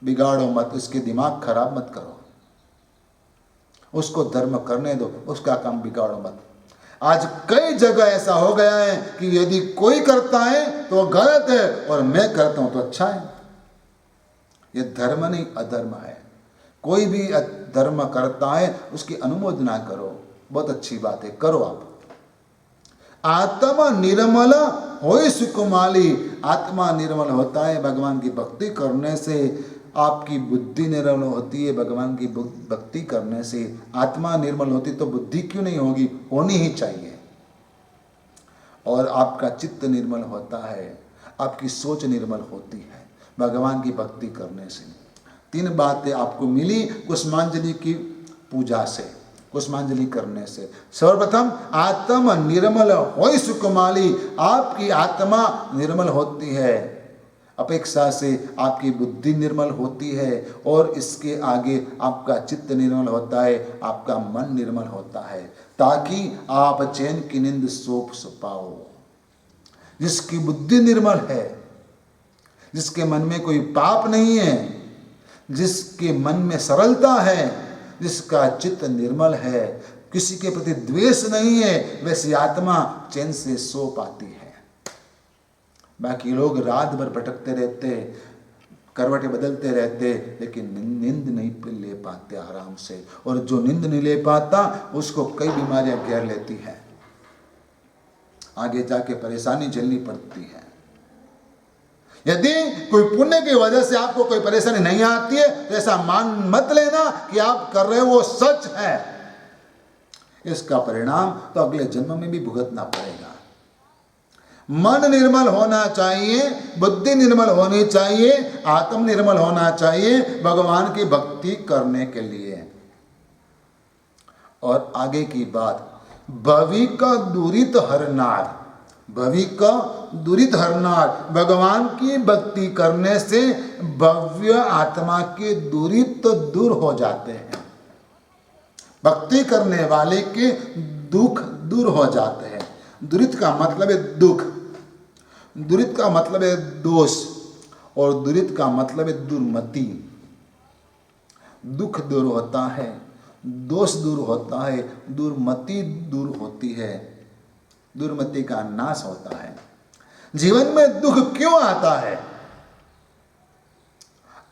बिगाड़ो मत, उसके दिमाग खराब मत करो, उसको धर्म करने दो, उसका काम बिगाड़ो मत। आज कई जगह ऐसा हो गया है कि यदि कोई करता है तो गलत है और मैं करता हूं तो अच्छा है। यह धर्म नहीं अधर्म है। कोई भी धर्म करता है उसकी अनुमोदना करो, बहुत अच्छी बात है, करो आप। आत्मा निर्मल होई सुकुमाली। आत्मा निर्मल होता है भगवान की भक्ति करने से, आपकी बुद्धि निर्मल होती है भगवान की भक्ति करने से। आत्मा निर्मल होती तो बुद्धि क्यों नहीं होगी, होनी ही चाहिए। और आपका चित्त निर्मल होता है, आपकी सोच निर्मल होती है भगवान की भक्ति करने से। 3 बातें आपको मिली कुसुमांजलि की पूजा से, कुसुमांजलि करने से। सर्वप्रथम आत्मा निर्मल होई सुकुमाली। आपकी आत्मा निर्मल होती है, अपेक्षा से आपकी बुद्धि निर्मल होती है, और इसके आगे आपका चित्त निर्मल होता है, आपका मन निर्मल होता है, ताकि आप चैन की नींद सो पाओ। जिसकी बुद्धि निर्मल है, जिसके मन में कोई पाप नहीं है, जिसके मन में सरलता है, जिसका चित्त निर्मल है, किसी के प्रति द्वेष नहीं है, वैसी आत्मा चैन से सो पाती है। बाकी लोग रात भर भटकते रहते, करवटें बदलते रहते, लेकिन नींद नहीं ले पाते आराम से। और जो नींद नहीं ले पाता उसको कई बीमारियां घेर लेती हैं, आगे जाके परेशानी झेलनी पड़ती है। यदि कोई पुण्य की वजह से आपको कोई परेशानी नहीं आती है तो ऐसा मान मत लेना कि आप कर रहे हो वो सच है। इसका परिणाम तो अगले जन्म में भी भुगतना पड़ेगा। मन निर्मल होना चाहिए, बुद्धि निर्मल होनी चाहिए, आत्म निर्मल होना चाहिए भगवान की भक्ति करने के लिए। और आगे की बात, भवि का दुरित हरनार। भवि का दुरित हरनार, भगवान की भक्ति करने से भव्य आत्मा के दुरित तो दूर हो जाते हैं। भक्ति करने वाले के दुख दूर हो जाते हैं। दुरित का मतलब है दुख, दुरित का मतलब है दोष, और दुरित का मतलब है दुर्मति। दुख दूर होता है, दोष दूर होता है, दुर्मति दूर होती है। दुर्मति का नाश होता है। जीवन में दुख क्यों आता है?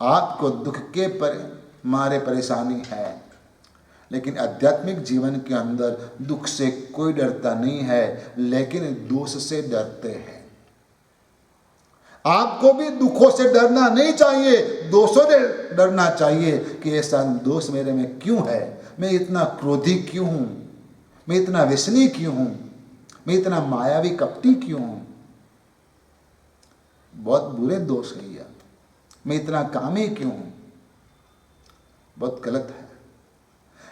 आपको दुख के मारे परेशानी है, लेकिन आध्यात्मिक जीवन के अंदर दुख से कोई डरता नहीं है, लेकिन दोष से डरते हैं। आपको भी दुखों से डरना नहीं चाहिए, दोषों से डरना चाहिए कि ऐसा दोष मेरे में क्यों है, मैं इतना क्रोधी क्यों हूं, मैं इतना व्यसनी क्यों हूं, मैं इतना मायावी कपटी क्यों हूं। बहुत बुरे दोष है यह। मैं इतना कामी क्यों हूं, बहुत गलत है।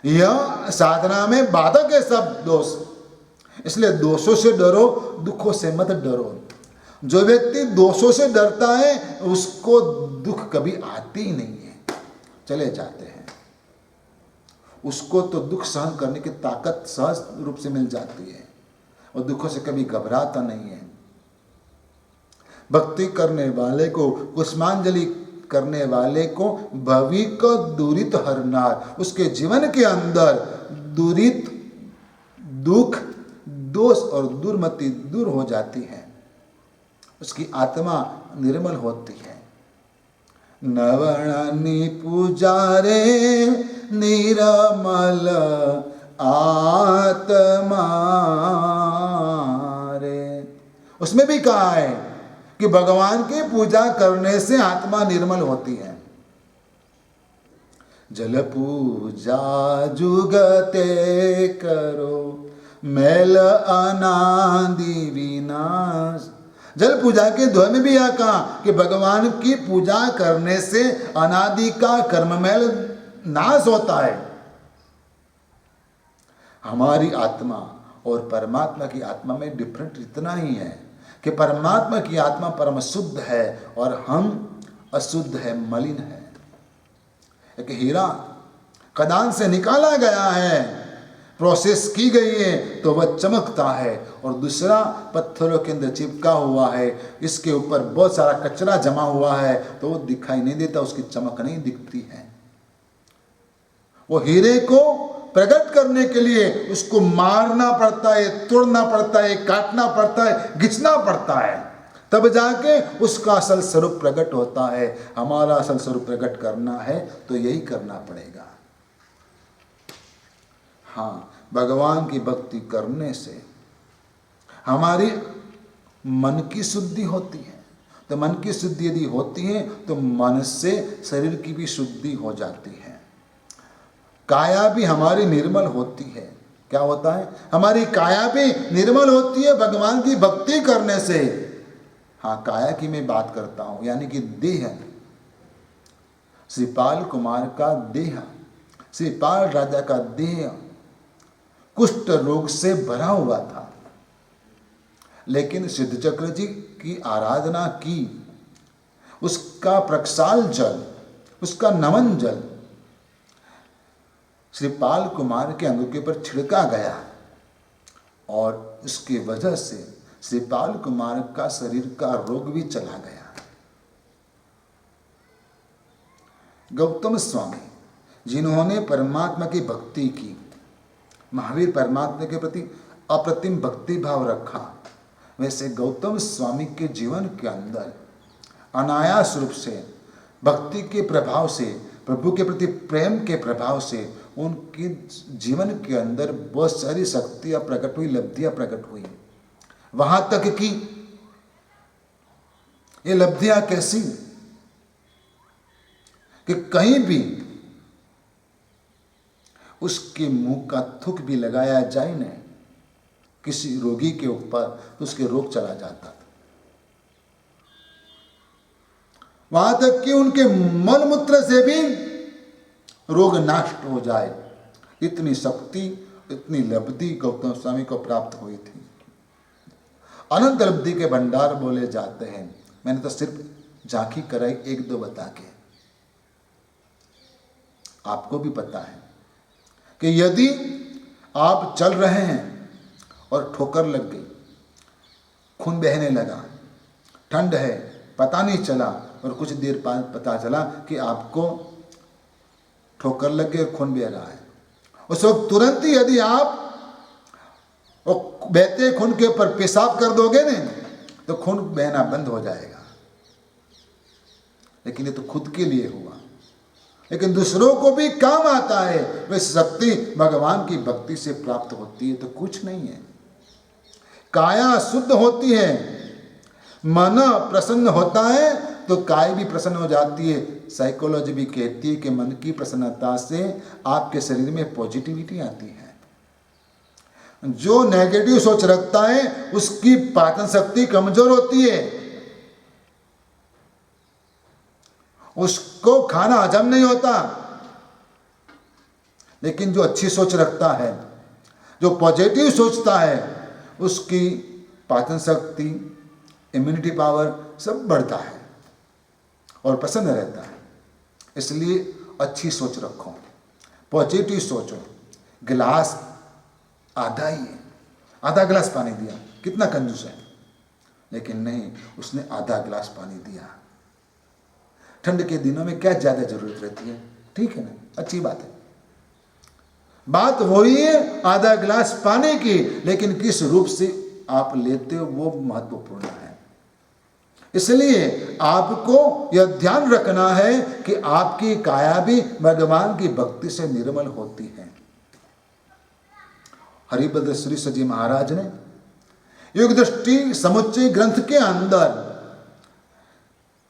यह साधना में बाधक है सब दोष। इसलिए दोषों से डरो, दुखों से मत डरो। जो व्यक्ति दोषों से डरता है उसको दुख कभी आती ही नहीं है, चले जाते हैं। उसको तो दुख सहन करने की ताकत सहज रूप से मिल जाती है और दुखों से कभी घबराता नहीं है। भक्ति करने वाले को, पुष्पांजलि करने वाले को भविक दुरित हरनार, उसके जीवन के अंदर दुरित, दुख, दोष और दुर्मति दूर हो जाती है, उसकी आत्मा निर्मल होती है। नवनी पुजारे निरमल आत्मा रे। उसमें भी कहा है कि भगवान की पूजा करने से आत्मा निर्मल होती है। जल पूजा जुगते करो, मैल अनादि विनाश। जल पूजा के दोहे में भी यह कहा कि भगवान की पूजा करने से अनादि का कर्ममैल नाश होता है। हमारी आत्मा और परमात्मा की आत्मा में डिफरेंट इतना ही है कि परमात्मा की आत्मा परम शुद्ध है और हम अशुद्ध है, मलिन है। एक हीरा खदान से निकाला गया है, प्रोसेस की गई है तो वह चमकता है, और दूसरा पत्थरों के अंदर चिपका हुआ है, इसके ऊपर बहुत सारा कचरा जमा हुआ है तो वो दिखाई नहीं देता, उसकी चमक नहीं दिखती है। वो हीरे को प्रकट करने के लिए उसको मारना पड़ता है, तोड़ना पड़ता है, काटना पड़ता है, घिसना पड़ता है, तब जाके उसका असल स्वरूप प्रकट होता है। हमारा असल स्वरूप प्रकट करना है तो यही करना पड़ेगा। हाँ, भगवान की भक्ति करने से हमारी मन की शुद्धि होती है। तो मन की शुद्धि यदि होती है तो मन से शरीर की भी शुद्धि हो जाती है। काया भी हमारी निर्मल होती है। क्या होता है? हमारी काया भी निर्मल होती है भगवान की भक्ति करने से। हाँ, काया की मैं बात करता हूं, यानी कि देह। श्रीपाल कुमार का देह, श्रीपाल राजा का देह कुष्ठ रोग से भरा हुआ था, लेकिन सिद्ध चक्र जी की आराधना की, उसका प्रक्षाल जल, उसका नमन जल श्रीपाल कुमार के अंगों के ऊपर छिड़का गया और उसकी वजह से श्रीपाल कुमार का शरीर का रोग भी चला गया। गौतम स्वामी जिन्होंने परमात्मा की भक्ति की, महावीर परमात्मा के प्रति अप्रतिम भक्ति भाव रखा, वैसे गौतम स्वामी के जीवन के अंदर अनायास रूप से भक्ति के प्रभाव से, प्रभु के प्रति प्रेम के प्रभाव से उनके जीवन के अंदर बहुत सारी शक्तियां प्रकट हुई, लब्धियां प्रकट हुई। वहां तक कि ये लब्धियां कैसी कि कहीं भी उसके मुंह का थूक भी लगाया जाए न किसी रोगी के ऊपर तो उसके रोग चला जाता था। वहां तक कि उनके मलमूत्र से भी रोग नष्ट हो जाए, इतनी शक्ति, इतनी लब्धि गौतम स्वामी को प्राप्त हुई थी। अनंत लब्धि के भंडार बोले जाते हैं। मैंने तो सिर्फ झांकी कराई एक दो बता के। आपको भी पता है कि यदि आप चल रहे हैं और ठोकर लग गई, खून बहने लगा, ठंड है, पता नहीं चला, और कुछ देर बाद पता चला कि आपको ठोकर लग गई और खून बह रहा है, उस वक्त तुरंत ही यदि आप और बहते खून के ऊपर पेशाब कर दोगे ना तो खून बहना बंद हो जाएगा। लेकिन ये तो खुद के लिए हुआ, लेकिन दूसरों को भी काम आता है। वह शक्ति भगवान की भक्ति से प्राप्त होती है तो कुछ नहीं है। काया शुद्ध होती है, मन प्रसन्न होता है तो काय भी प्रसन्न हो जाती है। साइकोलॉजी भी कहती है कि मन की प्रसन्नता से आपके शरीर में पॉजिटिविटी आती है। जो नेगेटिव सोच रखता है उसकी पाचन शक्ति कमजोर होती है, उसको खाना हजम नहीं होता। लेकिन जो अच्छी सोच रखता है, जो पॉजिटिव सोचता है, उसकी पाचन शक्ति, इम्यूनिटी पावर सब बढ़ता है और प्रसन्न रहता है। इसलिए अच्छी सोच रखो, पॉजिटिव सोचो। गिलास आधा ही है, आधा गिलास पानी दिया, कितना कंजूस है। लेकिन नहीं, उसने आधा गिलास पानी दिया। ठंड के दिनों में क्या ज्यादा जरूरत रहती है, ठीक है ना, अच्छी बात है। बात वही है आधा गिलास पानी की, लेकिन किस रूप से आप लेते हो वो महत्वपूर्ण है। इसलिए आपको यह ध्यान रखना है कि आपकी काया भी भगवान की भक्ति से निर्मल होती है। हरिभद्र श्री जी महाराज ने योग दृष्टि समुच्चय ग्रंथ के अंदर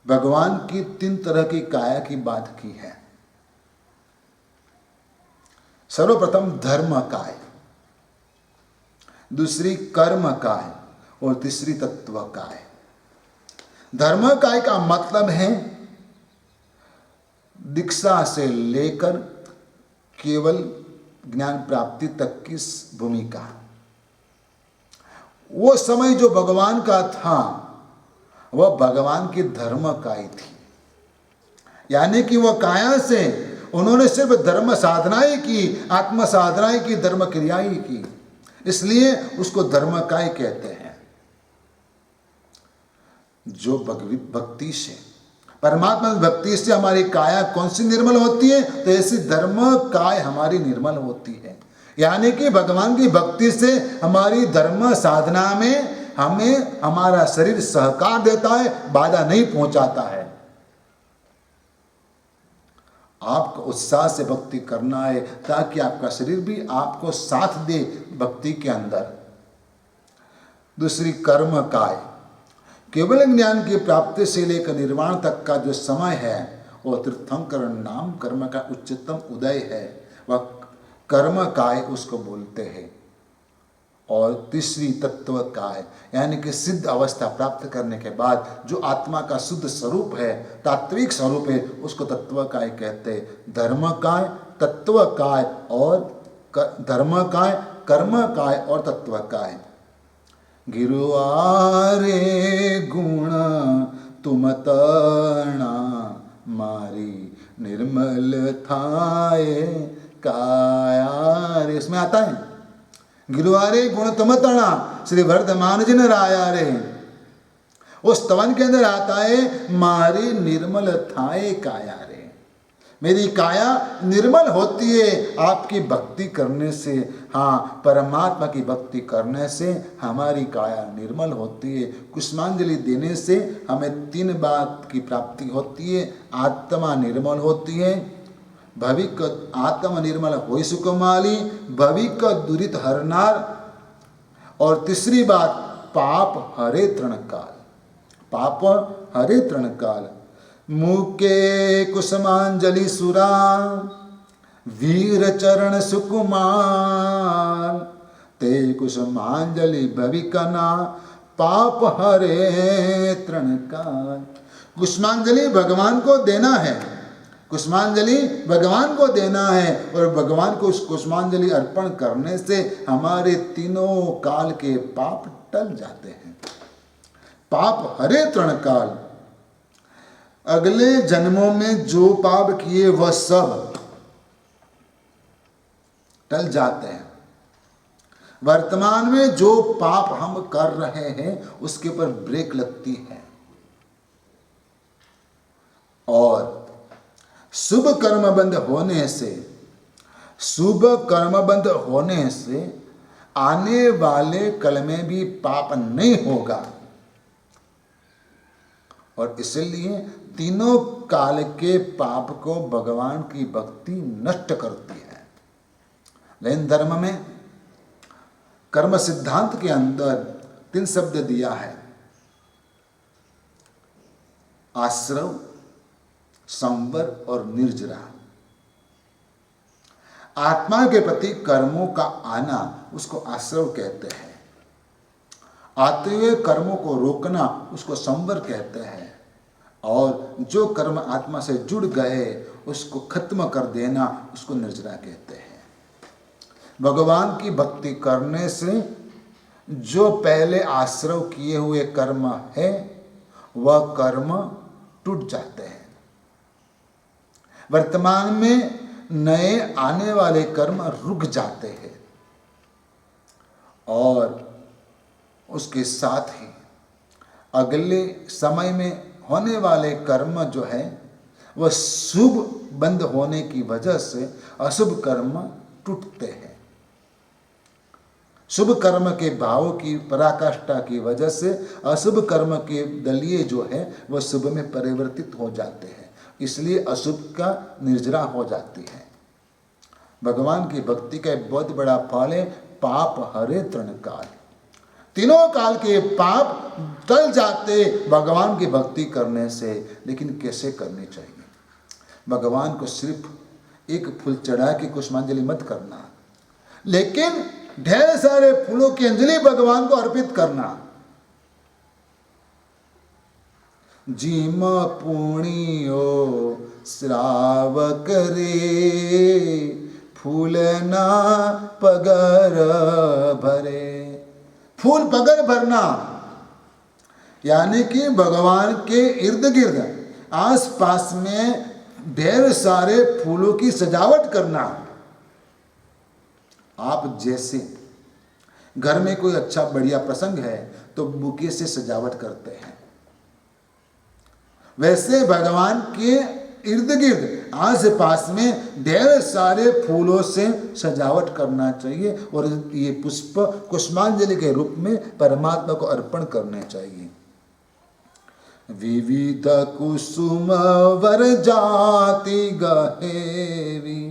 भगवान की 3 तरह की काया की बात की है। सर्वप्रथम धर्म काय, दूसरी कर्म काय और तीसरी तत्व काय। धर्म काय का मतलब है दीक्षा से लेकर केवल ज्ञान प्राप्ति तक की भूमिका। वो समय जो भगवान का था वह भगवान की धर्म काय थी, यानी कि वह काया से उन्होंने सिर्फ धर्म साधनाएं की, आत्म साधनाएं की, धर्म क्रियाएं की, इसलिए उसको धर्म काय कहते हैं। जो भक्ति से, परमात्मा भक्ति से हमारी काया कौन सी निर्मल होती है, तो ऐसी धर्म काय हमारी निर्मल होती है। यानी कि भगवान की भक्ति से हमारी धर्म साधना में हमें हमारा शरीर सहकार देता है, बाधा नहीं पहुंचाता है। आपको उत्साह से भक्ति करना है ताकि आपका शरीर भी आपको साथ दे भक्ति के अंदर। दूसरी कर्म काय, केवल ज्ञान की प्राप्ति से लेकर निर्वाण तक का जो समय है वह तीर्थंकर नाम कर्म का उच्चतम उदय है, वह कर्म काय उसको बोलते हैं। और तीसरी तत्व काय, यानी कि सिद्ध अवस्था प्राप्त करने के बाद जो आत्मा का शुद्ध स्वरूप है, तात्विक स्वरूप है, उसको तत्व काय कहते हैं। धर्म काय, तत्व काय और धर्म काय, कर्म काय और तत्व काय। गिरुआरे गुण तुम तणा, मारी निर्मल थाए काया रे। इसमें आता है गिरुआरे गुण तुम तणा, श्री वर्धमान जिन राया रे। उस स्तवन के अंदर आता है मारी निर्मल थाए काया रे। मेरी काया निर्मल होती है आपकी भक्ति करने से। हाँ, परमात्मा की भक्ति करने से हमारी काया निर्मल होती है। कुसुमांजलि देने से हमें 3 बात की प्राप्ति होती है। आत्मा निर्मल होती है, भविक आत्म निर्मल होई सुकुमाली, भविक दुरित हरनार, और तीसरी बात पाप हरे तृणकाल, पाप हरे तृणकाल। मुके कुसुमांजलि सुरा, वीर चरण सुकुमार, ते कुसुमांजलि भविकना, पाप हरे तृणकाल। कुसुमांजलि भगवान को देना है, कुसुमांजलि भगवान को देना है, और भगवान को उस कुसुमांजलि अर्पण करने से हमारे 3 काल के पाप टल जाते हैं। पाप हरे तृणकाल, अगले जन्मों में जो पाप किए वह सब टल जाते हैं। वर्तमान में जो पाप हम कर रहे हैं उसके ऊपर ब्रेक लगती है, और शुभ कर्म बंद होने से, शुभ कर्म बंद होने से आने वाले कल में भी पाप नहीं होगा। और इसलिए तीनों काल के पाप को भगवान की भक्ति नष्ट करती है। जैन धर्म में कर्म सिद्धांत के अंदर 3 शब्द दिया है: आश्रव, संवर और निर्जरा। आत्मा के प्रति कर्मों का आना उसको आश्रव कहते हैं। आते हुए कर्मों को रोकना उसको संवर कहते हैं। और जो कर्म आत्मा से जुड़ गए उसको खत्म कर देना उसको निर्जरा कहते हैं। भगवान की भक्ति करने से जो पहले आश्रव किए हुए कर्म है वह कर्म टूट जाते हैं। वर्तमान में नए आने वाले कर्म रुक जाते हैं और उसके साथ ही अगले समय में होने वाले कर्म जो है वह शुभ बंद होने की वजह से अशुभ कर्म टूटते हैं। शुभ कर्म के भाव की पराकाष्ठा की वजह से अशुभ कर्म के दलिये जो है वह शुभ में परिवर्तित हो जाते हैं। इसलिए अशुभ का निर्जरा हो जाती है। भगवान की भक्ति का एक बहुत बड़ा फल है पाप हरे तृणकाल। तीनों काल के पाप टल जाते भगवान की भक्ति करने से। लेकिन कैसे करनी चाहिए? भगवान को सिर्फ एक फूल चढ़ा के कुसुमांजलि मत करना, लेकिन ढेर सारे फूलों की अंजलि भगवान को अर्पित करना। जिम पुणियो श्राव करे, फूल ना पगर भरे। फूल पगर भरना यानी कि भगवान के इर्द गिर्द आस पास में ढेर सारे फूलों की सजावट करना। आप जैसे घर में कोई अच्छा बढ़िया प्रसंग है तो बुके से सजावट करते हैं, वैसे भगवान के इर्द गिर्द आस पास में ढेर सारे फूलों से सजावट करना चाहिए और ये पुष्प कुसुमांजलि के रूप में परमात्मा को अर्पण करने चाहिए। विविध कुसुम वर जाति गहेवी,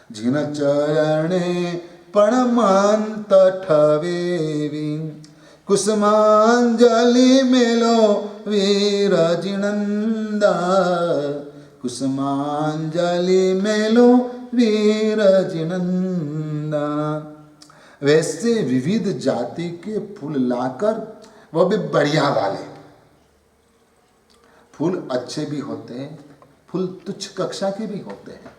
जिन चरणे पणमंत ठवेवी। कुसुमांजलि मेलो वीर जिनंदा, कुसुमांजलि मेलो वीर जिनंदा। वैसे विविध जाति के फूल लाकर, वह भी बढ़िया वाले फूल, अच्छे भी होते हैं, फूल तुच्छ कक्षा के भी होते हैं,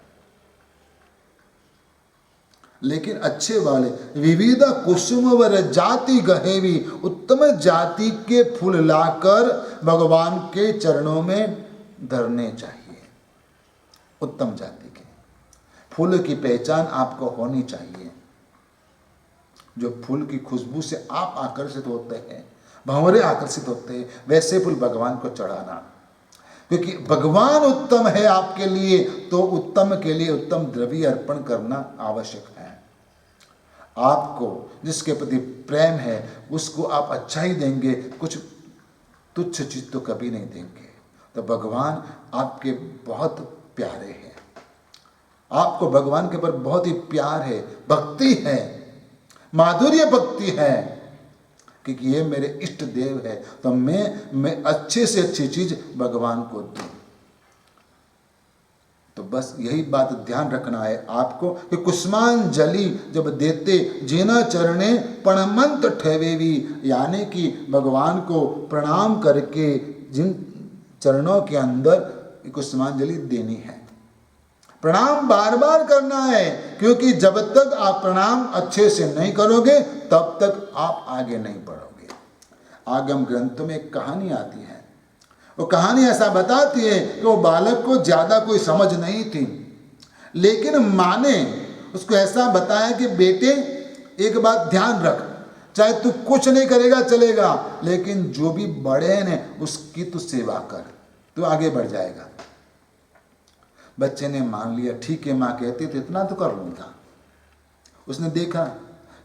लेकिन अच्छे वाले विविध कुसुम वर जाति गहेवी, उत्तम जाति के फूल लाकर भगवान के चरणों में धरने चाहिए। उत्तम जाति के फूल की पहचान आपको होनी चाहिए। जो फूल की खुशबू से आप आकर्षित होते हैं, भंवरे आकर्षित होते हैं, वैसे फूल भगवान को चढ़ाना। क्योंकि भगवान उत्तम है आपके लिए, तो उत्तम के लिए उत्तम द्रव्य अर्पण करना आवश्यक है। आपको जिसके प्रति प्रेम है उसको आप अच्छा ही देंगे, कुछ तुच्छ चीज तो कभी नहीं देंगे। तो भगवान आपके बहुत प्यारे हैं, आपको भगवान के ऊपर बहुत ही प्यार है, भक्ति है, माधुर्य भक्ति है, क्योंकि ये मेरे इष्ट देव है, तो मैं अच्छे से अच्छी चीज भगवान को दूं। तो बस यही बात ध्यान रखना है आपको कि कुसुमांजलि जब देते, जेना चरणे पणमंत ठवेवी, यानी कि भगवान को प्रणाम करके जिन चरणों के अंदर कुसुमांजलि देनी है। प्रणाम बार बार करना है, क्योंकि जब तक आप प्रणाम अच्छे से नहीं करोगे तब तक आप आगे नहीं बढ़ोगे। आगम ग्रंथों में एक कहानी आती है, वो कहानी ऐसा बताती है कि वो बालक को ज्यादा कोई समझ नहीं थी, लेकिन माँ ने उसको ऐसा बताया कि बेटे एक बात ध्यान रख, चाहे तू कुछ नहीं करेगा चलेगा, लेकिन जो भी बड़े हैं उसकी तू सेवा कर, तू आगे बढ़ जाएगा। बच्चे ने मान लिया, ठीक है माँ कहती तो इतना तो कर लूंगा। उसने देखा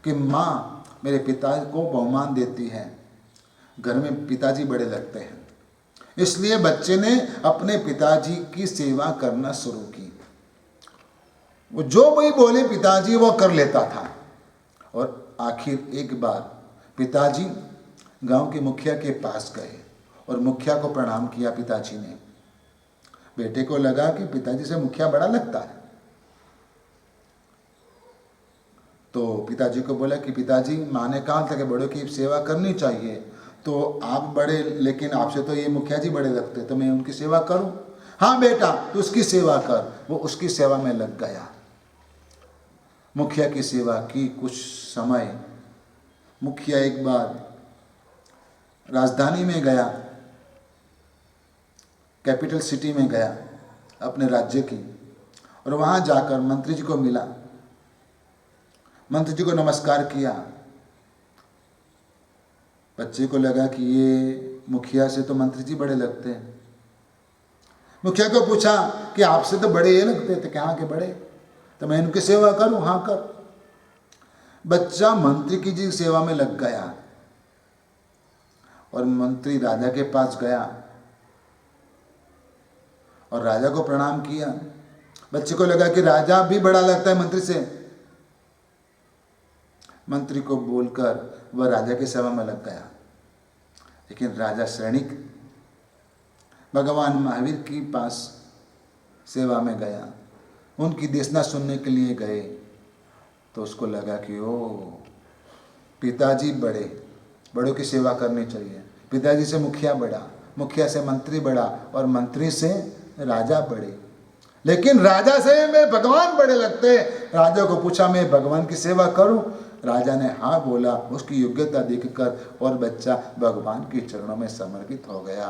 कि माँ मेरे पिता को बहुमान देती है, घर में पिताजी बड़े लगते हैं, इसलिए बच्चे ने अपने पिताजी की सेवा करना शुरू की। वो जो भी बोले पिताजी वो कर लेता था। और आखिर एक बार पिताजी गांव के मुखिया के पास गए और मुखिया को प्रणाम किया पिताजी ने। बेटे को लगा कि पिताजी से मुखिया बड़ा लगता है, तो पिताजी को बोला कि पिताजी माँ ने कहा था कि बड़ों की सेवा करनी चाहिए, तो आप बड़े, लेकिन आपसे तो ये मुखिया जी बड़े लगते, तो मैं उनकी सेवा करूं? हाँ बेटा तू उसकी सेवा कर। वो उसकी सेवा में लग गया, मुखिया की सेवा की। कुछ समय मुखिया एक बार राजधानी में गया, कैपिटल सिटी में गया अपने राज्य की, और वहाँ जाकर मंत्री जी को मिला, मंत्री जी को नमस्कार किया। बच्चे को लगा कि ये मुखिया से तो मंत्री जी बड़े लगते हैं। मुखिया को पूछा कि आपसे तो बड़े ये लगते थे, कहाँ के बड़े, तो मैं इनकी सेवा करूं? हाँ कर। बच्चा मंत्री की जी सेवा में लग गया और मंत्री राजा के पास गया और राजा को प्रणाम किया। बच्चे को लगा कि राजा भी बड़ा लगता है मंत्री से। मंत्री को बोलकर वह राजा की सेवा में लग गया, लेकिन राजा सैनिक भगवान महावीर के पास सेवा में गया, उनकी देशना सुनने के लिए गए, तो उसको लगा कि ओ पिताजी बड़े, बड़ों की सेवा करनी चाहिए। पिताजी से मुखिया बड़ा, मुखिया से मंत्री बड़ा, और मंत्री से राजा बड़े, लेकिन राजा से मैं भगवान बड़े लगते। राजा को पूछा मैं भगवान की सेवा करूं? राजा ने हाँ बोला, उसकी योग्यता देखकर, और बच्चा भगवान के चरणों में समर्पित हो गया।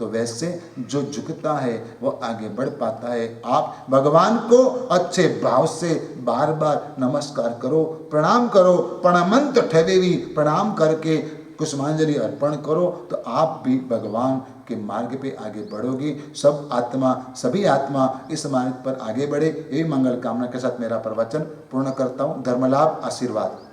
तो वैसे जो झुकता है वो आगे बढ़ पाता है। आप भगवान को अच्छे भाव से बार बार नमस्कार करो, प्रणाम करो, प्रणामंत ठवेवी, प्रणाम करके कुसुमांजलि अर्पण करो, तो आप भी भगवान के मार्ग पे आगे बढ़ोगी। सभी आत्मा इस मार्ग पर आगे बढ़े, यही मंगल कामना के साथ मेरा प्रवचन पूर्ण करता हूँ। धर्मलाभ, आशीर्वाद।